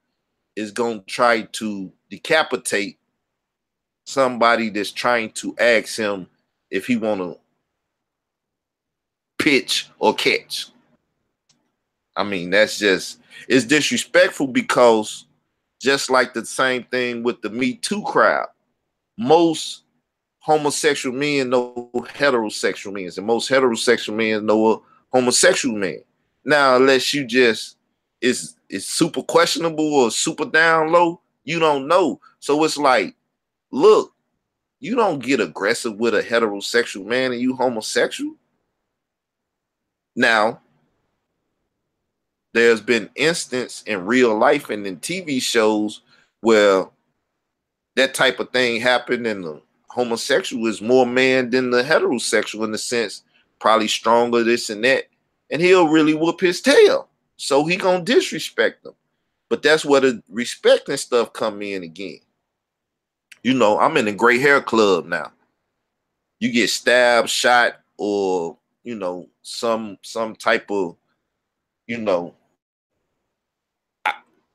Speaker 2: is going to try to decapitate somebody that's trying to ask him if he want to pitch or catch. I mean, it's disrespectful, because just like the same thing with the Me Too crowd, most homosexual men know heterosexual men, and most heterosexual men know a homosexual man. Now, unless you just is super questionable or super down low, you don't know. So it's like, look, you don't get aggressive with a heterosexual man and you homosexual. Now, there's been instance in real life and in TV shows where that type of thing happened, and the homosexual is more man than the heterosexual in the sense, probably stronger, this and that, and he'll really whoop his tail. So he gonna disrespect them. But that's where the respecting stuff come in again. I'm in the gray hair club now. You get stabbed, shot, or some type of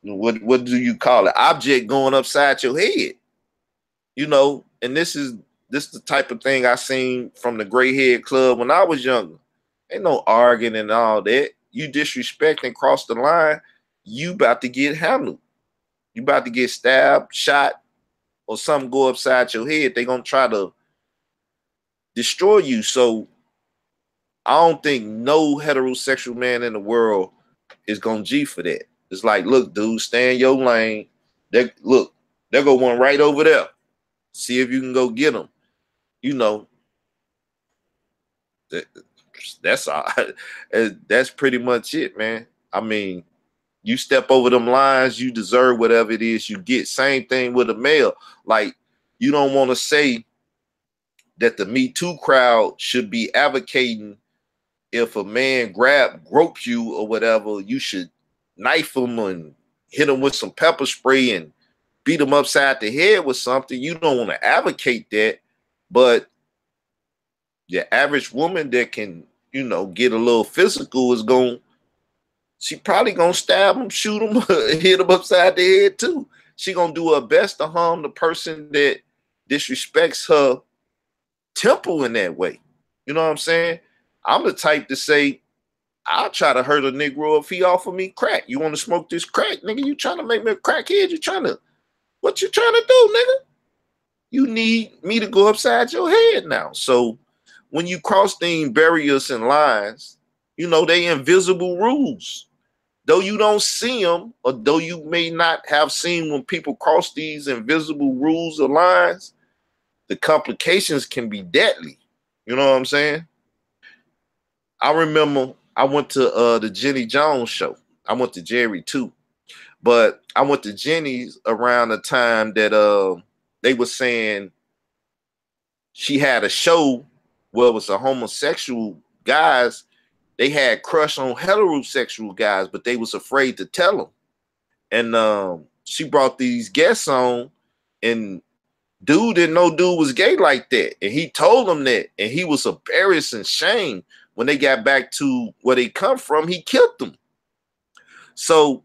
Speaker 2: what do you call it? Object going upside your head. And this is the type of thing I seen from the gray hair club when I was younger. Ain't no arguing and all that. You disrespect and cross the line, you about to get handled. You about to get stabbed, shot, or something go upside your head. They gonna try to destroy you. So I don't think no heterosexual man in the world is gonna G for that. It's like, look, dude, stay in your lane. Look, there go one right over there. See if you can go get them. That's all. That's pretty much it, man. I mean, you step over them lines, you deserve whatever it is you get. Same thing with a male. Like, you don't want to say that the Me Too crowd should be advocating if a man grope you or whatever, you should knife him and hit him with some pepper spray and beat them upside the head with something. You don't want to advocate that, but your average woman that can, you know, get a little physical is she probably gonna stab them, shoot them, hit them upside the head too. She gonna do her best to harm the person that disrespects her temple in that way. You know what I'm saying? I'm the type to say, I'll try to hurt a Negro if he offer me crack. You want to smoke this crack, nigga? You trying to make me a crackhead? What you trying to do, nigga? You need me to go upside your head now. So when you cross these barriers and lines, you know, they invisible rules. Though you don't see them, or though you may not have seen when people cross these invisible rules or lines, the complications can be deadly. You know what I'm saying? I remember I went to the Jenny Jones show. I went to Jerry too. But I went to Jenny's around the time that they were saying she had a show where it was a homosexual guys. They had crush on heterosexual guys, but they was afraid to tell them. And she brought these guests on, and dude didn't know dude was gay like that. And he told them that, and he was embarrassed and shamed. When they got back to where they come from, he killed them. So,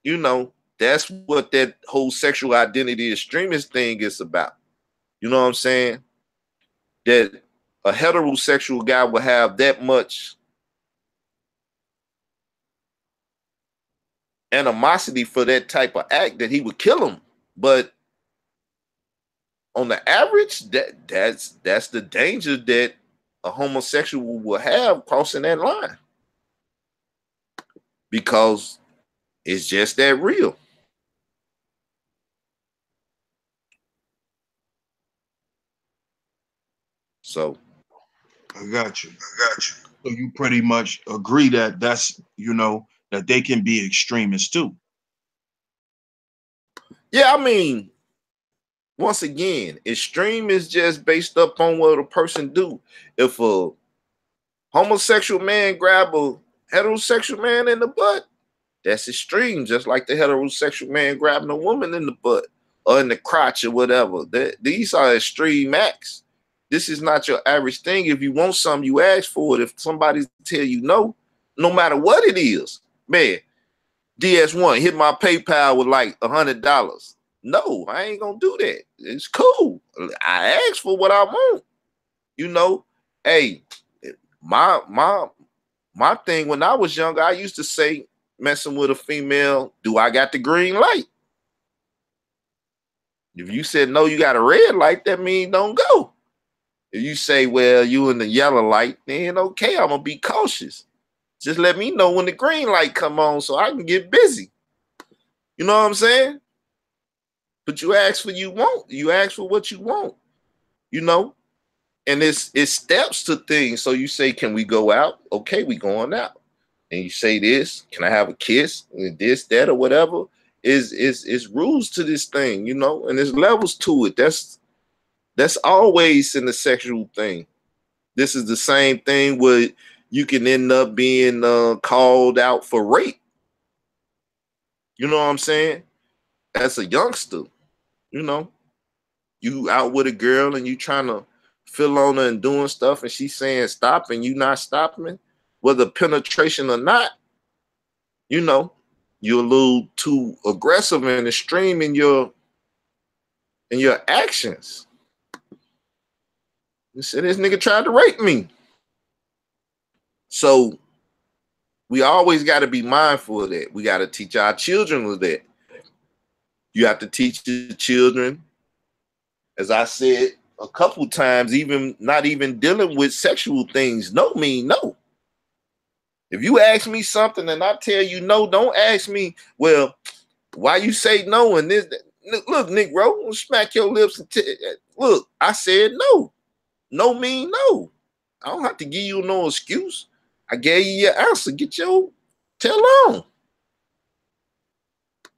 Speaker 2: you know, that's what that whole sexual identity extremist thing is about. You know what I'm saying? That a heterosexual guy will have that much animosity for that type of act that he would kill him. But on the average, that's the danger that a homosexual will have crossing that line, because it's just that real. So
Speaker 1: I got you. So you pretty much agree that that's, you know, that they can be extremists too.
Speaker 2: Yeah, I mean, once again, extreme is just based up on what a person do. If a homosexual man grab a heterosexual man in the butt, that's extreme, just like the heterosexual man grabbing a woman in the butt or in the crotch or whatever. These are extreme acts. This is not your average thing. If you want something, you ask for it. If somebody tell you no, no matter what it is, man, DS1, hit my PayPal with like $100. No, I ain't gonna do that. It's cool. I asked for what I want. You know, hey, my thing when I was younger, I used to say, messing with a female, do I got the green light? If you said no, you got a red light, that means don't go. If you say, well, you in the yellow light, then okay, I'm gonna be cautious. Just let me know when the green light come on so I can get busy. You know what I'm saying? But you ask for you ask for what you want, you know? And it's steps to things. So you say, can we go out? Okay, we going out. And you say this, can I have a kiss? And this, that, or whatever. Is rules to this thing, you know, and there's levels to it. That's always in the sexual thing. This is the same thing where you can end up being called out for rape. You know what I'm saying? As a youngster, you know, you out with a girl and you trying to feel on her and doing stuff, and she's saying stop, and you not stopping, whether penetration or not, you know, you're a little too aggressive and extreme in your actions. You said this nigga tried to rape me. So we always got to be mindful of that. We got to teach our children of that. You have to teach the children, as I said a couple times, even not even dealing with sexual things. No mean no. If you ask me something and I tell you no, don't ask me, well, why you say no and this? Look, Negro, smack your lips and look, I said no. No mean no. I don't have to give you no excuse. I gave you your answer. Get your tail on.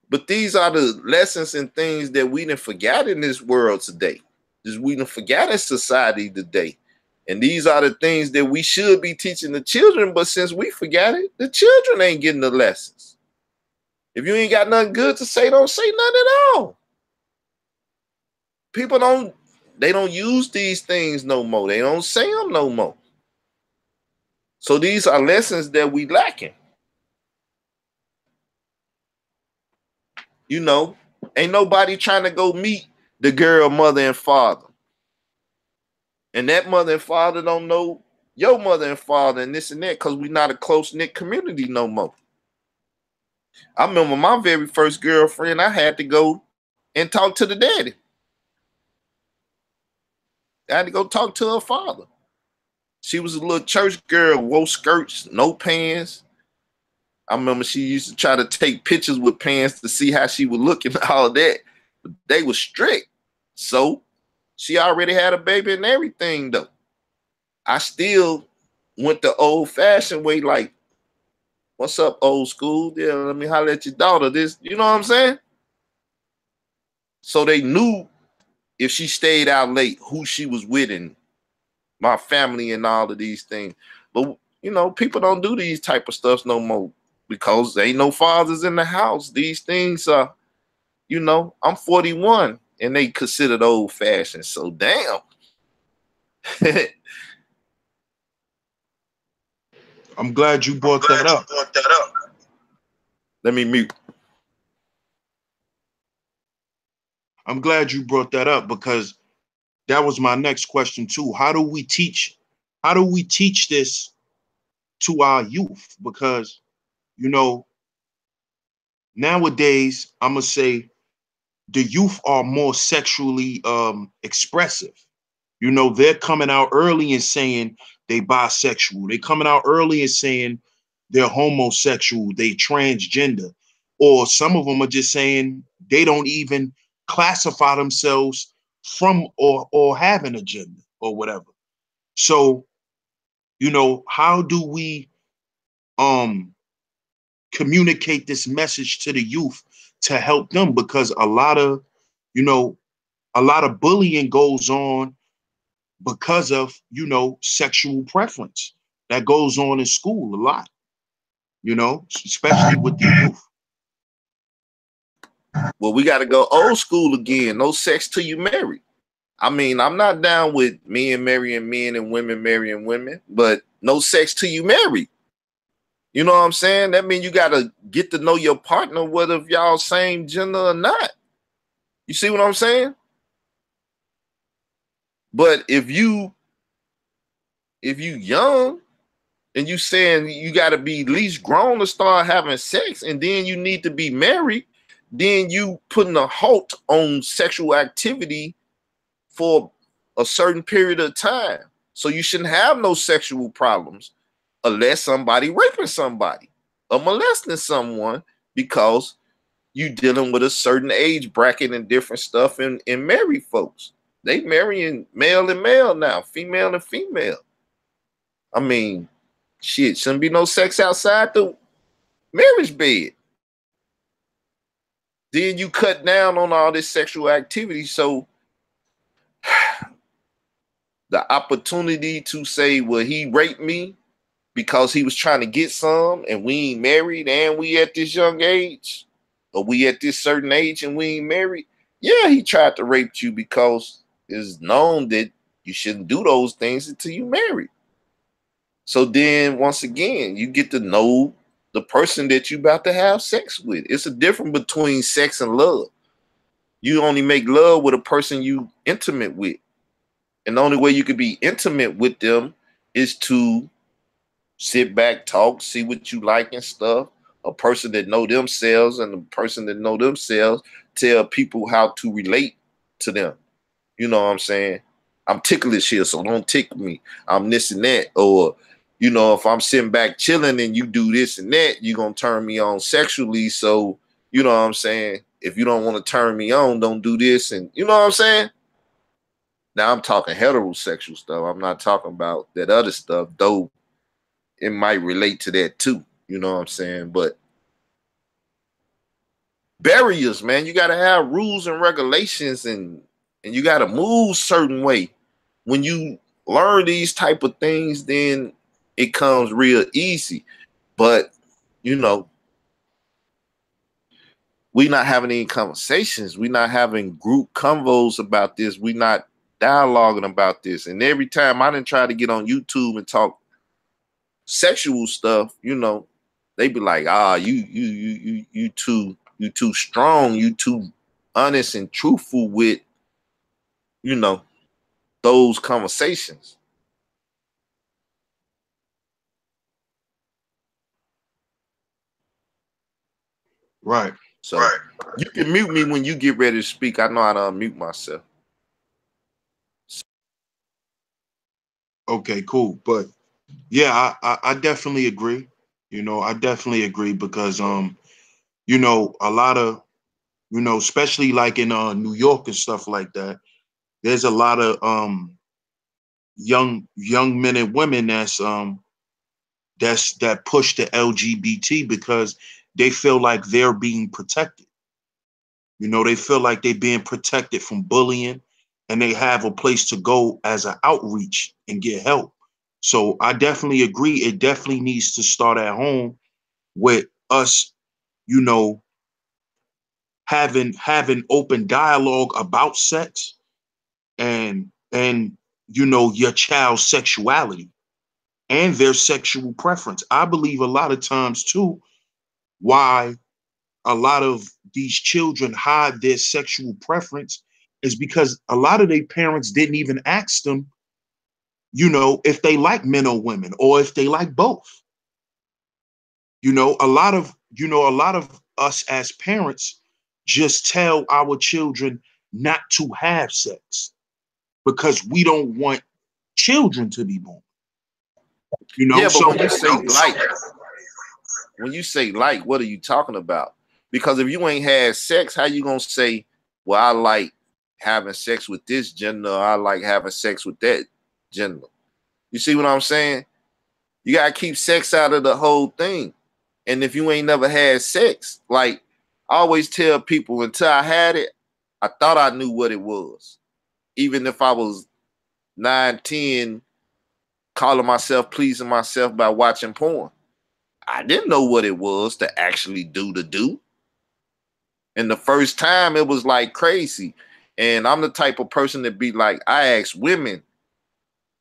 Speaker 2: But these are the lessons and things that we didn't forget in this world today. We didn't forget in society today. And these are the things that we should be teaching the children, but since we forgot it, the children ain't getting the lessons. If you ain't got nothing good to say, don't say nothing at all. People don't use these things no more. They don't say them no more. So these are lessons that we lacking. You know, ain't nobody trying to go meet the girl mother and father. And that mother and father don't know your mother and father and this and that because we're not a close-knit community no more. I remember my very first girlfriend, I had to go and talk to the daddy. I had to go talk to her father. She was a little church girl, wore skirts, no pants. I remember she used to try to take pictures with pants to see how she would look and all that. But they were strict. So she already had a baby and everything, though. I still went the old-fashioned way, like, what's up, old school? Yeah, let me holler at your daughter. This, you know what I'm saying? So they knew if she stayed out late, who she was with and my family and all of these things. But, you know, people don't do these type of stuff no more because there ain't no fathers in the house. These things are, you know, I'm 41 and they considered old-fashioned. So, damn.
Speaker 1: I'm glad you brought that up.
Speaker 2: Let me mute.
Speaker 1: I'm glad you brought that up because that was my next question too. How do we teach this to our youth? Because, you know, nowadays, I'm gonna say the youth are more sexually expressive. You know, they're coming out early and saying they bisexual. They coming out early and saying they're homosexual, they transgender. Or some of them are just saying they don't even classify themselves from or have an agenda or whatever. So, you know, how do we communicate this message to the youth to help them? Because a lot of, you know, a lot of bullying goes on because of, you know, sexual preference that goes on in school a lot, you know, especially with the youth.
Speaker 2: Well, we got to go old school again. No sex till you marry. I mean, I'm not down with men marrying men and women marrying women, but no sex till you marry. You know what I'm saying? That means you got to get to know your partner, whether if y'all same gender or not. You see what I'm saying? But if you young and you saying you got to be at least grown to start having sex and then you need to be married, then you putting a halt on sexual activity for a certain period of time. So you shouldn't have no sexual problems unless somebody raping somebody or molesting someone, because you dealing with a certain age bracket and different stuff in married folks. They marrying male and male now, female and female. I mean, shit, shouldn't be no sex outside the marriage bed. Then you cut down on all this sexual activity. So the opportunity to say, well, he raped me because he was trying to get some and we ain't married and we at this young age, or we at this certain age and we ain't married. Yeah, he tried to rape you because it's known that you shouldn't do those things until you married. So then once again, you get to know the person that you about to have sex with. It's a difference between sex and love. You only make love with a person you intimate with. And the only way you could be intimate with them is to sit back, talk, see what you like and stuff. A person that know themselves and a person that know themselves tell people how to relate to them. You know what I'm saying? I'm ticklish here, so don't tickle me. I'm this and that. Or, you know, if I'm sitting back chilling and you do this and that, you're going to turn me on sexually. So, you know what I'm saying? If you don't want to turn me on, don't do this. And you know what I'm saying? Now I'm talking heterosexual stuff. I'm not talking about that other stuff, though it might relate to that too. You know what I'm saying? But barriers, man, you got to have rules and regulations, and you got to move certain way. When you learn these type of things, then it comes real easy. But, you know, we not having any conversations. We not having group convos about this. We not dialoguing about this. And every time I didn't try to get on YouTube and talk sexual stuff, you know, they be like, ah, you too strong, you too honest and truthful with, you know, those conversations.
Speaker 1: Right.
Speaker 2: So you can mute me when you get ready to speak. I know how to unmute myself.
Speaker 1: Okay, cool. But yeah, I definitely agree. You know, I definitely agree because you know, a lot of, you know, especially like in New York and stuff like that, there's a lot of young men and women that push the LGBT because they feel like they're being protected. You know, they feel like they're being protected from bullying and they have a place to go as an outreach and get help. So I definitely agree. It definitely needs to start at home with us, you know, having open dialogue about sex and you know your child's sexuality and their sexual preference. I believe a lot of times too why a lot of these children hide their sexual preference is because a lot of their parents didn't even ask them, you know, if they like men or women or if they like both. You know, a lot of us as parents just tell our children not to have sex because we don't want children to be born. You know,
Speaker 2: Yeah, but
Speaker 1: so
Speaker 2: when you say like, what are you talking about? Because if you ain't had sex, how you gonna say, well, I like having sex with this gender, or I like having sex with that gender? You see what I'm saying? You gotta keep sex out of the whole thing. And if you ain't never had sex, like I always tell people, until I had it, I thought I knew what it was. Even if I was 9, 10, calling myself, pleasing myself by watching porn. I didn't know what it was to actually do. And the first time it was like crazy. And I'm the type of person that be like, I ask women,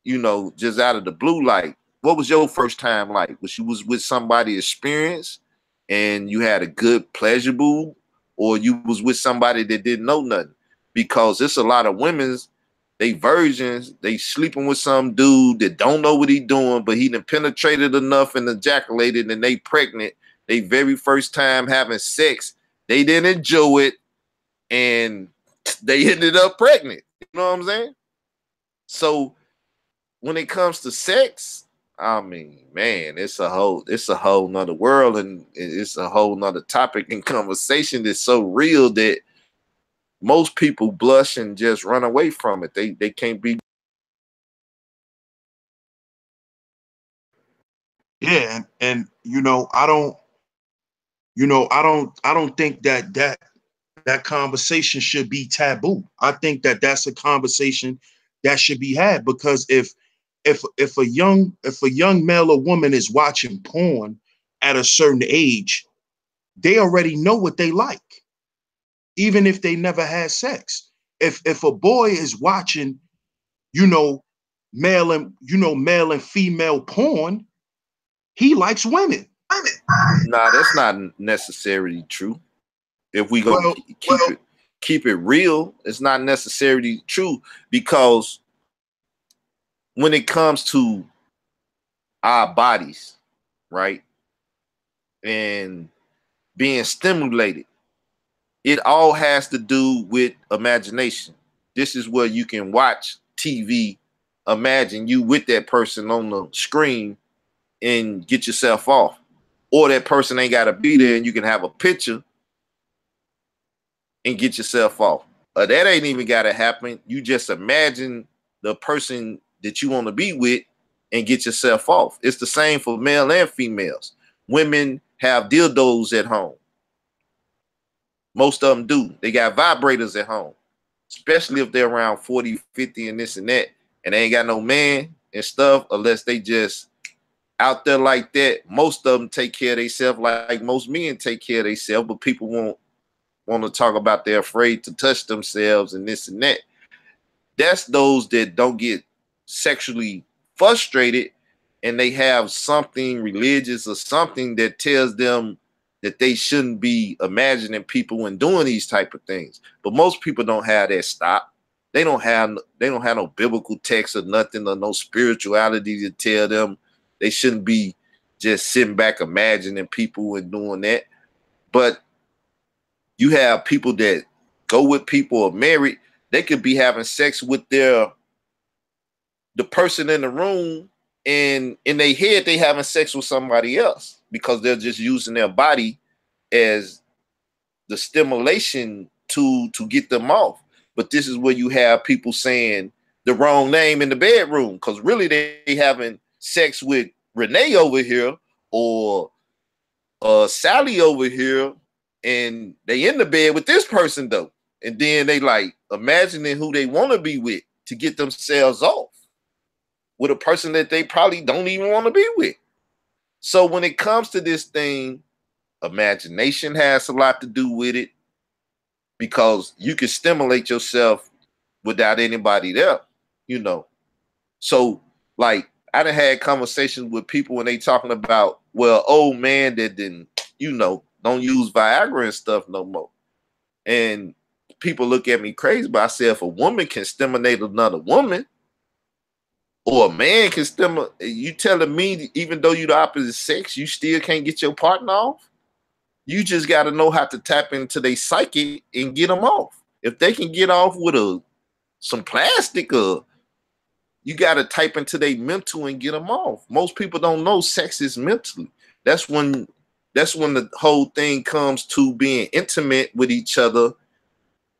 Speaker 2: you know, just out of the blue, like, what was your first time like? Was you was with somebody experienced and you had a good pleasurable, or you was with somebody that didn't know nothing? Because it's a lot of women's, they virgins, they sleeping with some dude that don't know what he doing, but he done penetrated enough and ejaculated and they pregnant. They very first time having sex, they didn't enjoy it and they ended up pregnant. You know what I'm saying? So when it comes to sex, I mean, man, it's a whole nother world, and it's a whole nother topic and conversation that's so real that most people blush and just run away from it. They can't be.
Speaker 1: yeah, and you know, I don't think that conversation should be taboo. I think that that's a conversation that should be had because if a young male or woman is watching porn at a certain age, they already know what they like, even if they never had sex. If a boy is watching, you know, male and female porn, he likes women.
Speaker 2: Nah, that's not necessarily true. If we gonna
Speaker 1: Well,
Speaker 2: keep it real, it's not necessarily true, because when it comes to our bodies, right, and being stimulated, it all has to do with imagination. This is where you can watch TV, imagine you with that person on the screen and get yourself off. Or that person ain't got to be there and you can have a picture and get yourself off. That ain't even got to happen. You just imagine the person that you want to be with and get yourself off. It's the same for male and females. Women have dildos at home. Most of them do. They got vibrators at home, especially if they're around 40, 50 and this and that, and they ain't got no man and stuff, unless they just out there like that. Most of them take care of themselves like most men take care of themselves, but people won't want to talk about they're afraid to touch themselves and this and that. That's those that don't get sexually frustrated and they have something religious or something that tells them that they shouldn't be imagining people and doing these type of things. But most people don't have that stop. They don't have no biblical text or nothing or no spirituality to tell them they shouldn't be just sitting back imagining people and doing that. But you have people that go with people or married, they could be having sex with the person in the room, and in their head they having sex with somebody else because they're just using their body as the stimulation to get them off. But this is where you have people saying the wrong name in the bedroom because really they having sex with Renee over here or Sally over here, and they in the bed with this person though. And then they like imagining who they want to be with to get themselves off with a person that they probably don't even want to be with. So when it comes to this thing, imagination has a lot to do with it because you can stimulate yourself without anybody there, you know. So like I done had conversations with people when they talking about, well, old man that didn't, you know, don't use Viagra and stuff no more. And people look at me crazy, but I say if a woman can stimulate another woman, or a man can stimulate, you telling me even though you're the opposite sex, you still can't get your partner off? You just got to know how to tap into their psyche and get them off. If they can get off with some plastic, you got to type into their mental and get them off. Most people don't know sex is mentally. That's when the whole thing comes to being intimate with each other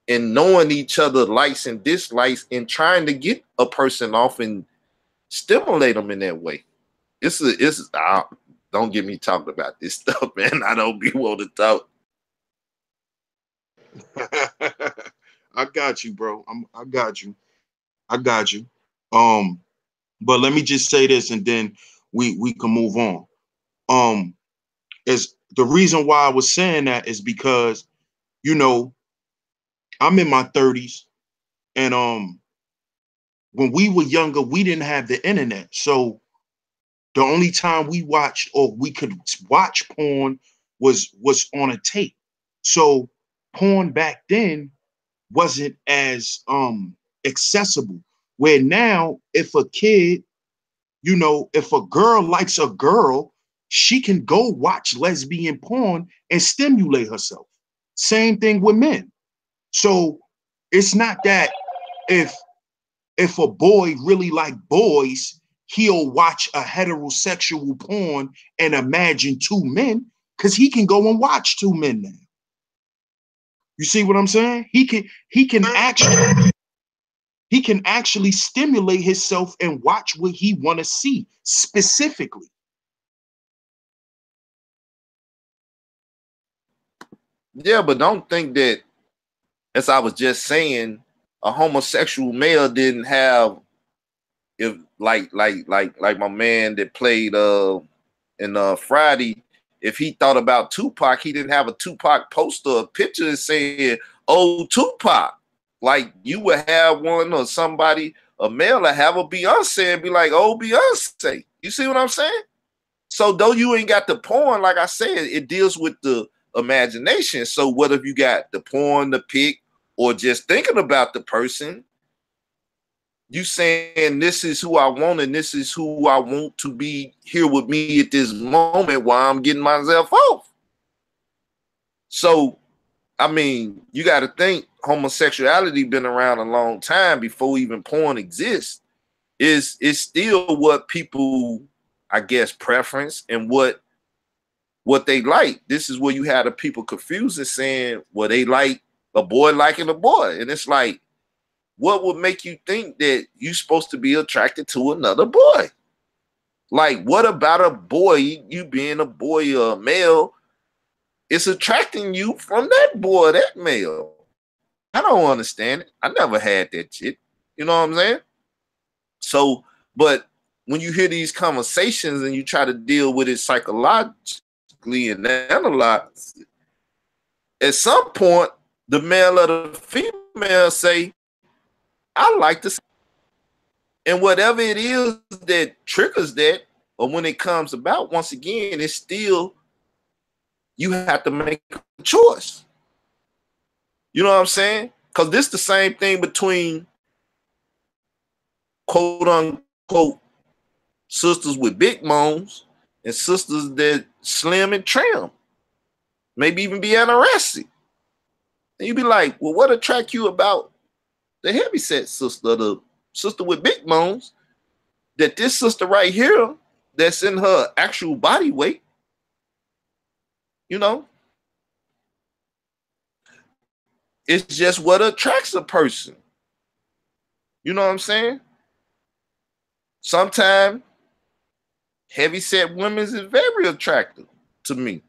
Speaker 2: and knowing each other likes and dislikes and trying to get a person off and stimulate them in that way. Don't get me talking about this stuff, man. I don't be want to talk.
Speaker 1: I got you, bro. I got you. I got you. But let me just say this, and then we can move on. Is the reason why I was saying that is because, you know, I'm in my 30s, and when we were younger, we didn't have the internet, so the only time we watched or we could watch porn was on a tape. So porn back then wasn't as accessible. Where now, if a kid, you know, if a girl likes a girl, she can go watch lesbian porn and stimulate herself. Same thing with men. So it's not that if a boy really like boys, he'll watch a heterosexual porn and imagine two men, because he can go and watch two men now. You see what I'm saying? He can actually stimulate himself and watch what he want to see specifically.
Speaker 2: Yeah, but don't think that, as I was just saying, a homosexual male didn't have, if like my man that played in Friday, if he thought about Tupac, he didn't have a Tupac poster, a picture saying, "Oh, Tupac." Like you would have one, or somebody, a male, to have a Beyonce and be like, "Oh, Beyonce." You see what I'm saying? So though you ain't got the porn, like I said, it deals with the imagination. So what if you got the porn, the pic, or just thinking about the person? You saying this is who I want and this is who I want to be here with me at this moment while I'm getting myself off. So, I mean, you got to think homosexuality been around a long time before even porn exists. It's still what people, I guess, preference and what they like. This is where you have the people confusing, saying, well, they like a boy liking a boy. And it's like, what would make you think that you're supposed to be attracted to another boy? Like, what about a boy, you being a boy or a male, it's attracting you from that boy, that male? I don't understand it. I never had that shit. You know what I'm saying? So, but when you hear these conversations and you try to deal with it psychologically and analyze it, at some point, the male or the female say, I like to, and whatever it is that triggers that, or when it comes about, once again, it's still, you have to make a choice. You know what I'm saying? Because this the same thing between quote unquote sisters with big moans and sisters that slim and trim, maybe even be anorexic. And you be like, well, what attract you about the heavyset sister, the sister with big moans, that this sister right here, that's in her actual body weight, you know, it's just what attracts a person. You know what I'm saying? Sometimes heavyset women is very attractive to me,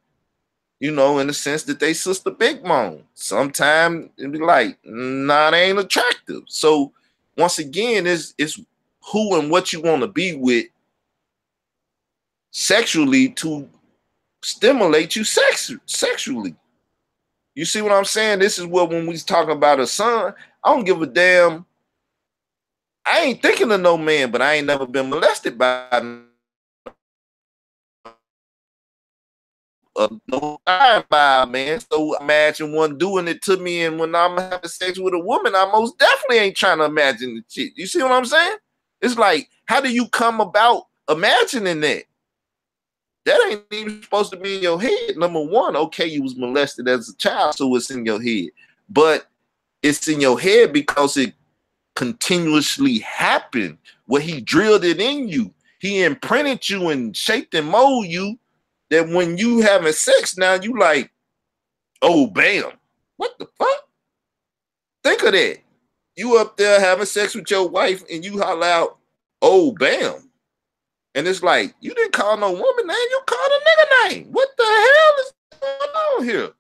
Speaker 2: you know, in the sense that they sister big moan. Sometimes it be like, nah, they ain't attractive. So once again, it's who and what you want to be with sexually to stimulate you sexually. You see what I'm saying? This is what, when we talk about a son, I don't give a damn. I ain't thinking of no man, but I ain't never been molested by no man. So imagine one doing it to me, and when I'm having sex with a woman, I most definitely ain't trying to imagine the shit. You see what I'm saying? It's like, how do you come about imagining that? That ain't even supposed to be in your head. Number one, okay, you was molested as a child, so it's in your head. But it's in your head because it continuously happened, where he drilled it in you. He imprinted you and shaped and molded you, that when you having sex now, you like, oh, bam. What the fuck? Think of that. You up there having sex with your wife and you holler out, oh, bam. And it's like, you didn't call no woman name, you called a nigga name. What the hell is going on here?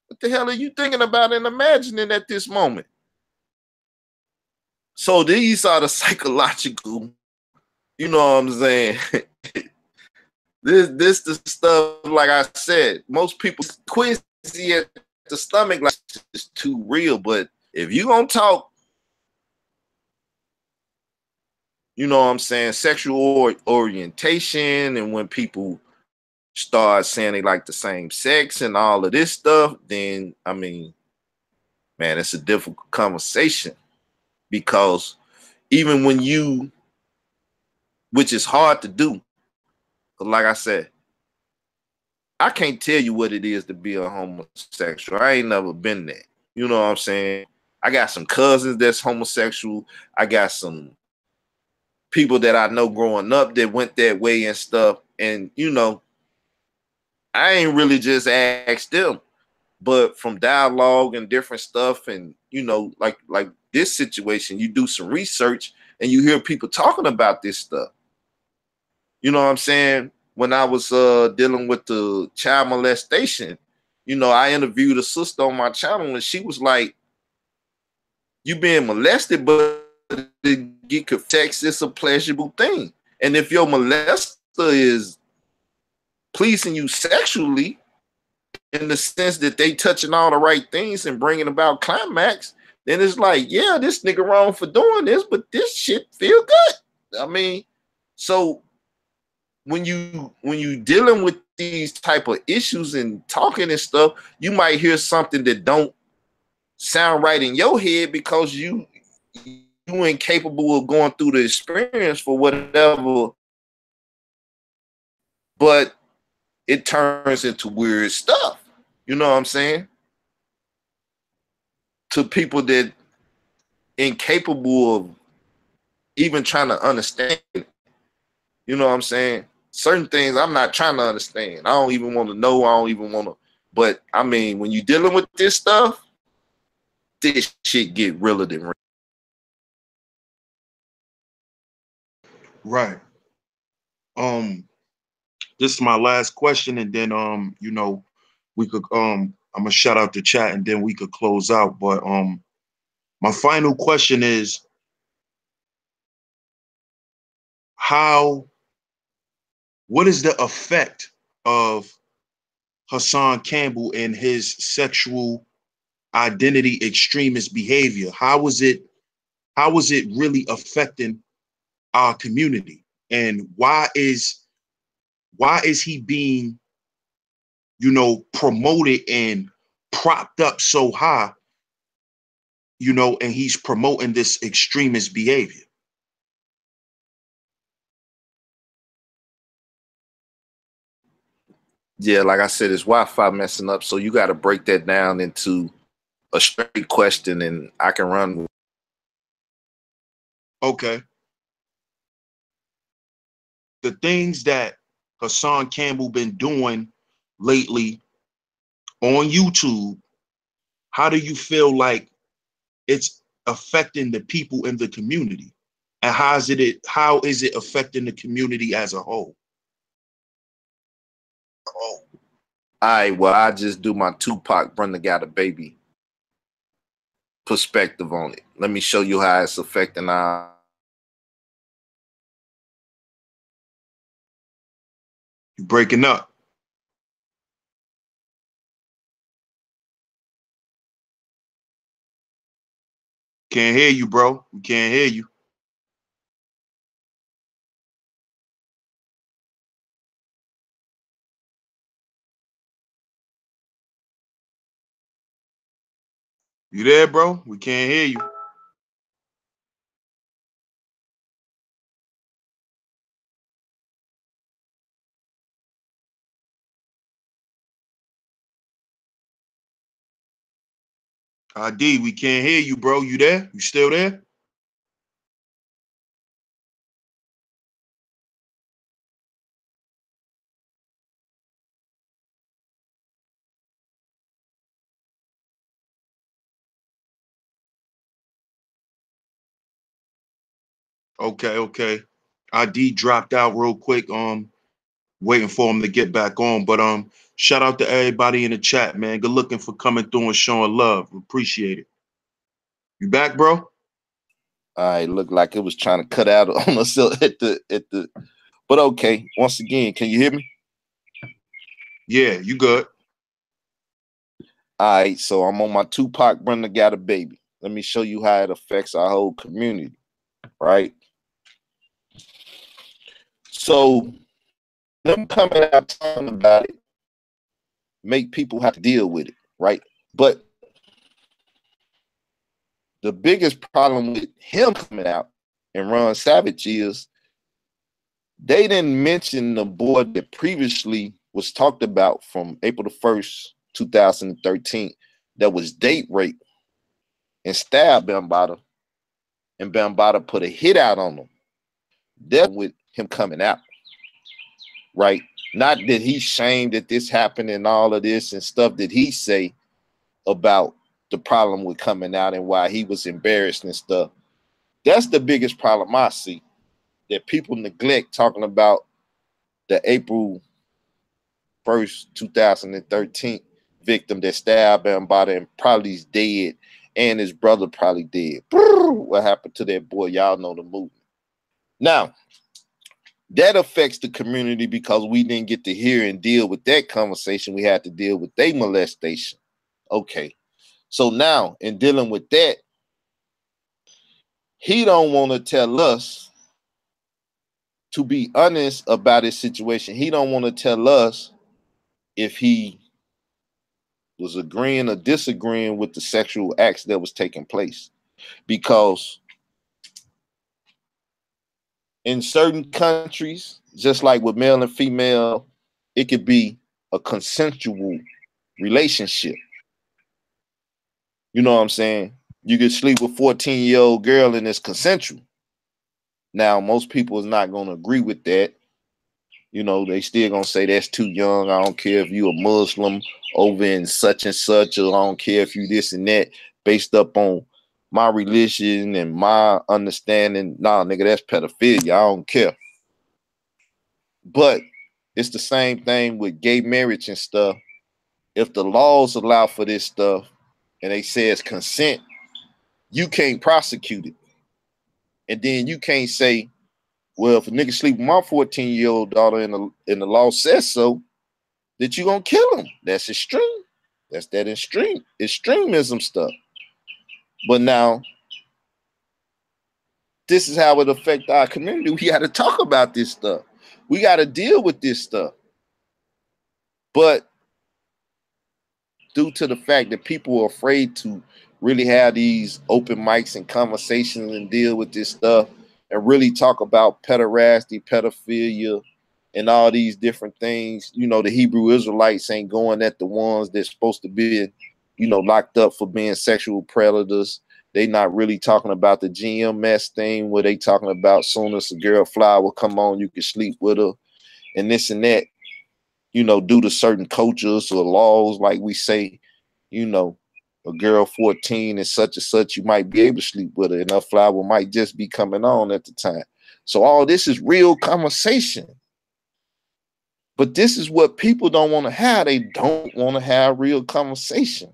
Speaker 2: What the hell are you thinking about and imagining at this moment? So these are the psychological, you know what I'm saying? This the stuff, like I said, most people quizzy at the stomach, like it's too real. But if you gonna talk, you know what I'm saying, sexual orientation, and when people start saying they like the same sex and all of this stuff, then I mean, man, it's a difficult conversation, because even when you, which is hard to do, like I said, I can't tell you what it is to be a homosexual. I ain't never been there. You know what I'm saying? I got some cousins that's homosexual. I got some people that I know growing up that went that way and stuff. And, you know, I ain't really just asked them. But from dialogue and different stuff, and, you know, like this situation, you do some research and you hear people talking about this stuff. You know what I'm saying? When I was dealing with the child molestation, you know, I interviewed a sister on my channel, and she was like, you being molested, but sex is a pleasurable thing. And if your molester is pleasing you sexually, in the sense that they touching all the right things and bringing about climax, then it's like, yeah, this nigga wrong for doing this, but this shit feel good. I mean, so when you dealing with these type of issues and talking and stuff, you might hear something that don't sound right in your head because you incapable of going through the experience for whatever, but it turns into weird stuff. You know what I'm saying? To people that incapable of even trying to understand it. You know what I'm saying? Certain things I'm not trying to understand. I don't even want to know. I don't even want to. But I mean, when you're dealing with this stuff, this shit get realer than real.
Speaker 1: Right. This is my last question, and then you know, we could I'm gonna shout out the chat, and then we could close out. But my final question is, what is the effect of Hassan Campbell and his sexual identity extremist behavior? How is it really affecting our community? And why is he being, you know, promoted and propped up so high, you know, and he's promoting this extremist behavior?
Speaker 2: Yeah, like I said, it's Wi-Fi messing up, so you got to break that down into a straight question, and I can run.
Speaker 1: Okay. The things that Hassan Campbell been doing lately on YouTube, how do you feel like it's affecting the people in the community? And how is it affecting the community as a whole?
Speaker 2: All right, well, I just do my Tupac Brother Got a Baby perspective on it. Let me show you how it's affecting our.
Speaker 1: You're breaking up. Can't hear you, bro. We can't hear you. You there, bro? We can't hear you. ID, we can't hear you, bro. You there? You still there? Okay, okay. ID dropped out real quick. Waiting for him to get back on. But shout out to everybody in the chat, man. Good looking for coming through and showing love. Appreciate it. You back, bro?
Speaker 2: I looked like it was trying to cut out on us at the. But okay, once again, can you hear me?
Speaker 1: Yeah, you good.
Speaker 2: All right, so I'm on my Tupac Brother Got a Baby. Let me show you how it affects our whole community, right? So them coming out talking about it make people have to deal with it, right? But the biggest problem with him coming out and Ron Savage is they didn't mention the boy that previously was talked about from April the 1st, 2013, that was date rape and stabbed Bambaataa, and Bambaataa put a hit out on him. That with him coming out, right? Not that he's shamed that this happened and all of this and stuff that he say about the problem with coming out and why he was embarrassed and stuff. That's the biggest problem I see, that people neglect talking about the April 1st, 2013 victim that stabbed Bambaataa and probably is dead, and his brother probably dead. What happened to that boy? Y'all know the movie. Now, that affects the community because we didn't get to hear and deal with that conversation. We had to deal with their molestation. Okay. So now, in dealing with that, he don't want to tell us to be honest about his situation. He don't want to tell us if he was agreeing or disagreeing with the sexual acts that was taking place. Because in certain countries, just like with male and female, it could be a consensual relationship. You know what I'm saying? You could sleep with a 14-year-old girl and it's consensual. Now, most people is not going to agree with that. You know, they still going to say that's too young. I don't care if you a Muslim over in such and such, or I don't care if you this and that, based up on my religion and my understanding. Nah, nigga, that's pedophilia. I don't care. But it's the same thing with gay marriage and stuff. If the laws allow for this stuff and they say it's consent, you can't prosecute it. And then you can't say, well, if a nigga sleep with my 14-year-old daughter and the law says so, that you're gonna kill them. That's extreme. That's that extremism stuff. But now, this is how it affects our community. We got to talk about this stuff. We got to deal with this stuff. But due to the fact that people are afraid to really have these open mics and conversations and deal with this stuff and really talk about pederasty, pedophilia, and all these different things, you know, the Hebrew Israelites ain't going at the ones that's supposed to be, you know, locked up for being sexual predators. They not really talking about the GMS thing where they talking about soon as a girl fly will come on, you can sleep with her and this and that, you know, due to certain cultures or laws, like we say, you know, a girl 14 and such, you might be able to sleep with her and her flower might just be coming on at the time. So all this is real conversation. But this is what people don't want to have. They don't want to have real conversation.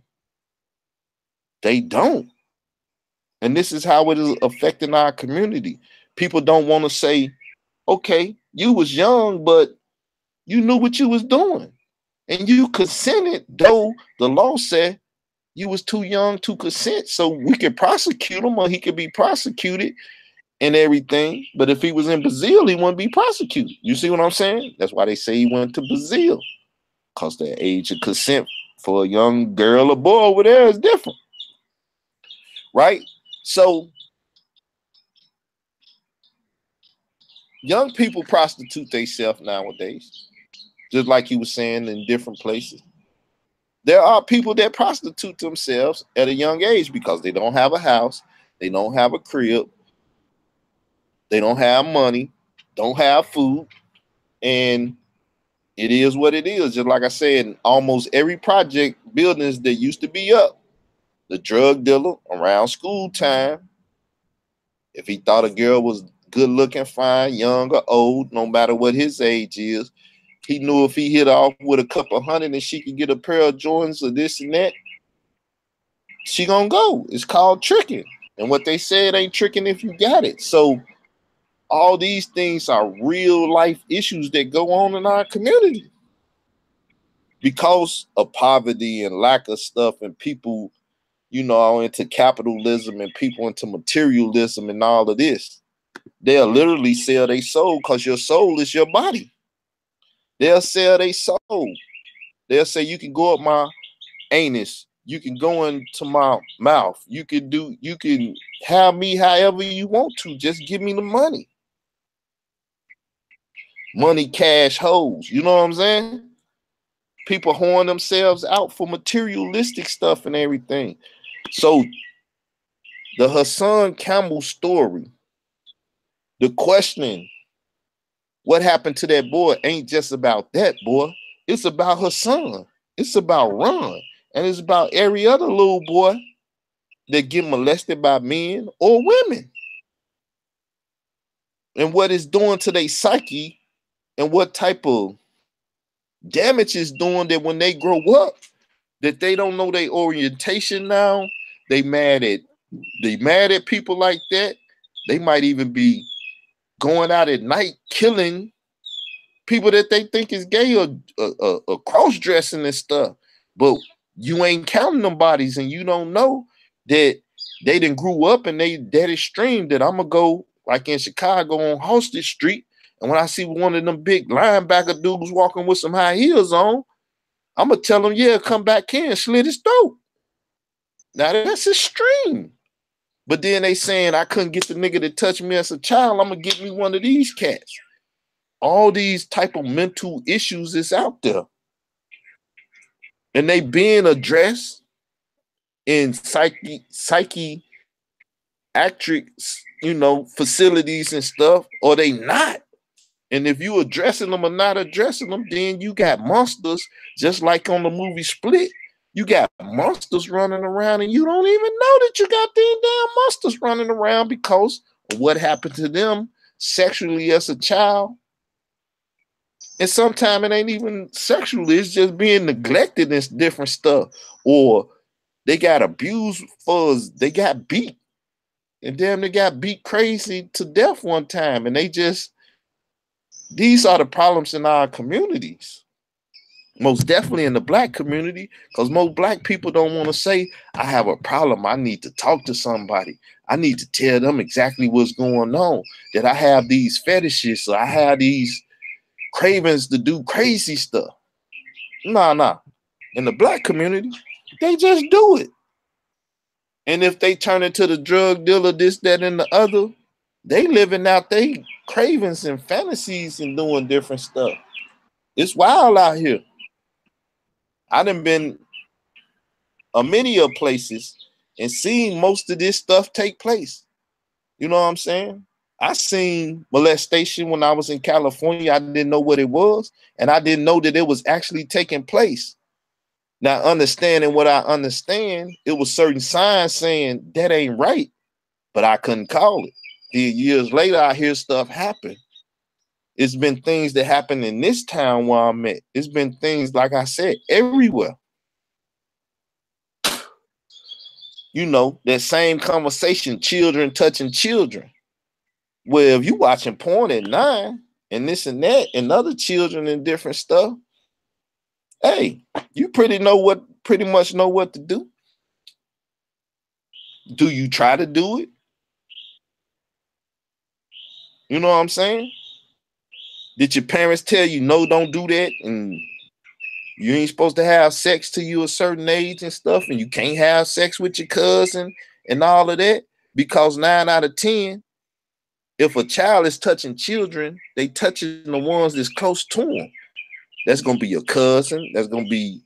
Speaker 2: They don't. And this is how it is affecting our community. People don't want to say, okay, you was young, but you knew what you was doing. And you consented, though the law said you was too young to consent. So we could prosecute him or he could be prosecuted and everything. But if he was in Brazil, he wouldn't be prosecuted. You see what I'm saying? That's why they say he went to Brazil. Because the age of consent for a young girl or boy over there is different. Right? So young people prostitute themselves nowadays. Just like he was saying in different places. There are people that prostitute themselves at a young age because they don't have a house. They don't have a crib. They don't have money, don't have food, and it is what it is. Just like I said, almost every project buildings that used to be up, the drug dealer around school time, if he thought a girl was good looking, fine, young or old, no matter what his age is, he knew if he hit off with a couple hundred and she could get a pair of Jordans or this and that, she gonna go. It's called tricking. And what they said ain't tricking if you got it. So all these things are real life issues that go on in our community because of poverty and lack of stuff, and people, you know, are into capitalism and people into materialism and all of this. They'll literally sell their soul because your soul is your body. They'll sell their soul. They'll say you can go up my anus, you can go into my mouth, you can have me however you want to, just give me the money. Money, cash, hoes. You know what I'm saying? People whoring themselves out for materialistic stuff and everything. So the Hassan Campbell story, the questioning, what happened to that boy ain't just about that boy. It's about Hassan. It's about Ron. And it's about every other little boy that get molested by men or women. And what it's doing to their psyche and what type of damage it's doing that when they grow up, that they don't know their orientation now. They mad at people like that. They might even be going out at night killing people that they think is gay or cross-dressing and stuff. But you ain't counting them bodies and you don't know that they done grew up and they that extreme that I'm gonna go like in Chicago on Hostage Street, and when I see one of them big linebacker dudes walking with some high heels on, I'm gonna tell him, yeah, come back here and slit his throat. Now that's extreme. But then they saying I couldn't get the nigga to touch me as a child, I'm gonna get me one of these cats. All these type of mental issues is out there. And they being addressed in psychiatric, you know, facilities and stuff, or they not. And if you addressing them or not addressing them, then you got monsters, just like on the movie Split. You got monsters running around and you don't even know that you got these damn monsters running around because of what happened to them sexually as a child. And sometimes it ain't even sexually, it's just being neglected and different stuff. Or they got abused they got beat. And damn, they got beat crazy to death one time. And these are the problems in our communities. Most definitely in the black community, because most black people don't want to say, I have a problem. I need to talk to somebody. I need to tell them exactly what's going on. That I have these fetishes, or I have these cravings to do crazy stuff. Nah. In the black community, they just do it. And if they turn into the drug dealer, this, that, and the other, they living out their cravings and fantasies and doing different stuff. It's wild out here. I done been many of places and seen most of this stuff take place. You know what I'm saying? I seen molestation when I was in California. I didn't know what it was, and I didn't know that it was actually taking place. Now, understanding what I understand, it was certain signs saying that ain't right, but I couldn't call it. Years later, I hear stuff happen. It's been things that happen in this town where I'm at. It's been things, like I said, everywhere. You know, that same conversation, children touching children. Well, if you watching porn at 9 and this and that and other children and different stuff, hey, you pretty much know what to do. Do you try to do it? You know what I'm saying? Did your parents tell you, no, don't do that, and you ain't supposed to have sex till you a certain age and stuff, and you can't have sex with your cousin and all of that? Because 9 out of 10, if a child is touching children, they touching the ones that's close to them. That's going to be your cousin. That's going to be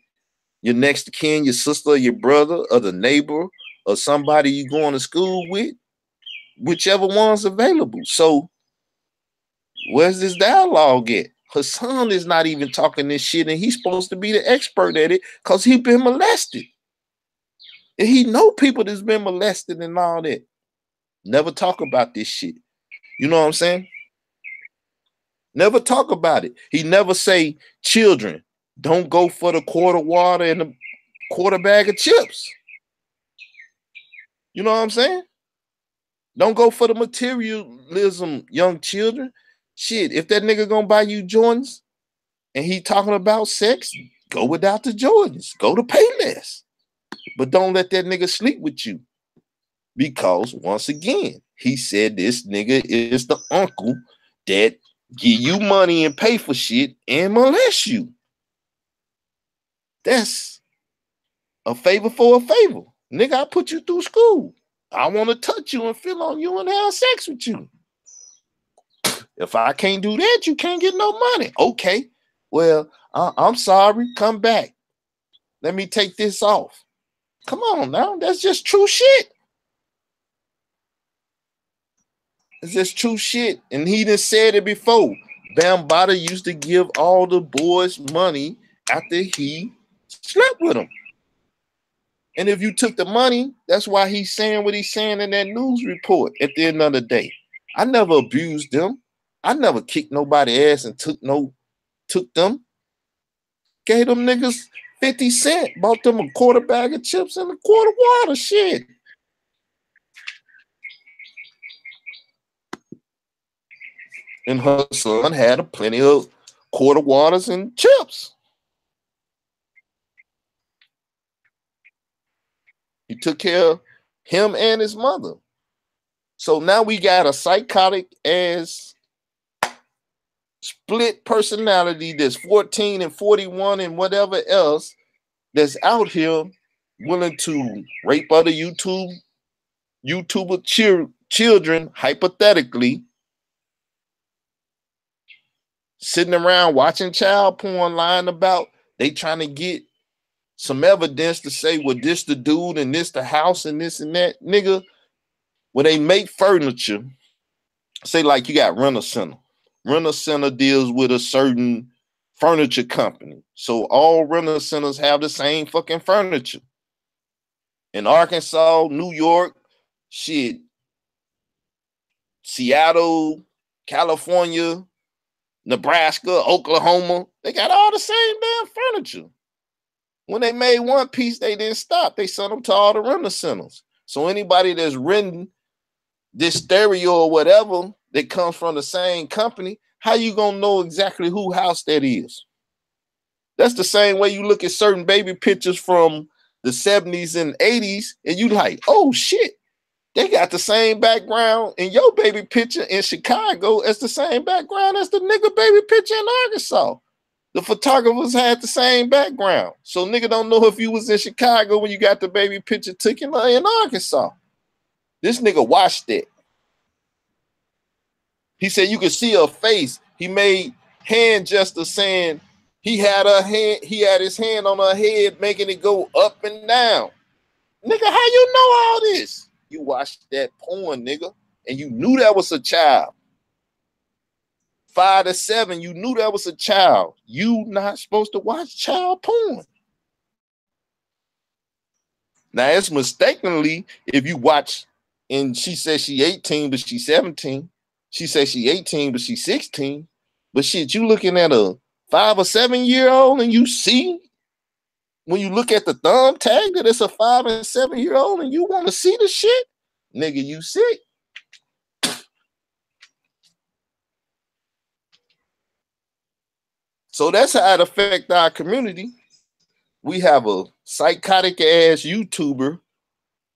Speaker 2: your next of kin, your sister, your brother, or the neighbor, or somebody you going to school with, whichever one's available. So where's this dialogue at? Hassan is not even talking this shit, and he's supposed to be the expert at it because he been molested. And he know people that's been molested and all that. Never talk about this shit. You know what I'm saying? Never talk about it. He never say, children, don't go for the quart of water and a quarter bag of chips. You know what I'm saying? Don't go for the materialism, young children. Shit, if that nigga gonna buy you Jordans and he talking about sex, go without the Jordans. Go to Payless. But don't let that nigga sleep with you. Because once again, he said this nigga is the uncle that give you money and pay for shit and molest you. That's a favor for a favor. Nigga, I put you through school. I want to touch you and feel on you and have sex with you. If I can't do that, you can't get no money. Okay, well, I'm sorry. Come back. Let me take this off. Come on now. That's just true shit. It's just true shit. And he done said it before. Bambaataa used to give all the boys money after he slept with them. And if you took the money, that's why he's saying what he's saying in that news report at the end of the day. I never abused them. I never kicked nobody's ass and took them. Gave them niggas 50 cents, bought them a quarter bag of chips and a quart of water. Shit. And her son had plenty of quarter waters and chips. He took care of him and his mother. So now we got a psychotic ass split personality that's 14 and 41 and whatever else that's out here willing to rape other YouTuber children, hypothetically, sitting around watching child porn, lying about they trying to get some evidence to say, well, this the dude and this the house and this and that. Nigga, when they make furniture, say like you got Rent-A-Center. Rent-A-Center deals with a certain furniture company. So all Rent-A-Centers have the same fucking furniture. In Arkansas, New York, shit, Seattle, California, Nebraska, Oklahoma, they got all the same damn furniture. When they made one piece, they didn't stop. They sent them to all the Rent-A-Centers. So anybody that's renting this stereo or whatever that comes from the same company, how you gonna know exactly who house that is? That's the same way you look at certain baby pictures from the 70s and 80s, and you like, oh shit, they got the same background in your baby picture in Chicago as the same background as the nigga baby picture in Arkansas. The photographers had the same background. So nigga don't know if you was in Chicago when you got the baby picture taken in Arkansas. This nigga watched it. He said you could see her face. He made hand gestures saying he had his hand on her head, making it go up and down. Nigga, how you know all this? You watched that porn, nigga, and you knew that was a child. 5 to 7, you knew that was a child. You not supposed to watch child porn. Now it's mistakenly if you watch, and she says she 18, but she's 17. She says she 18, but she's 16. But shit, you looking at a 5 or 7-year-old, and you see when you look at the thumb tag that it's a 5 and 7-year-old, and you want to see the shit, nigga, you sick. So that's how it affect our community. We have a psychotic ass YouTuber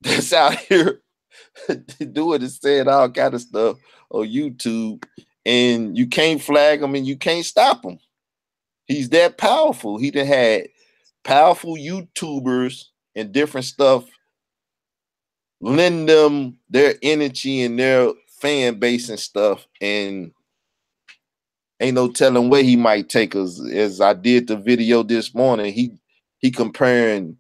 Speaker 2: that's out here doing and saying all kind of stuff on YouTube, and you can't flag him and you can't stop him. He's that powerful. He done had powerful YouTubers and different stuff lend them their energy and their fan base and stuff, and ain't no telling where he might take us. As I did the video this morning, he comparing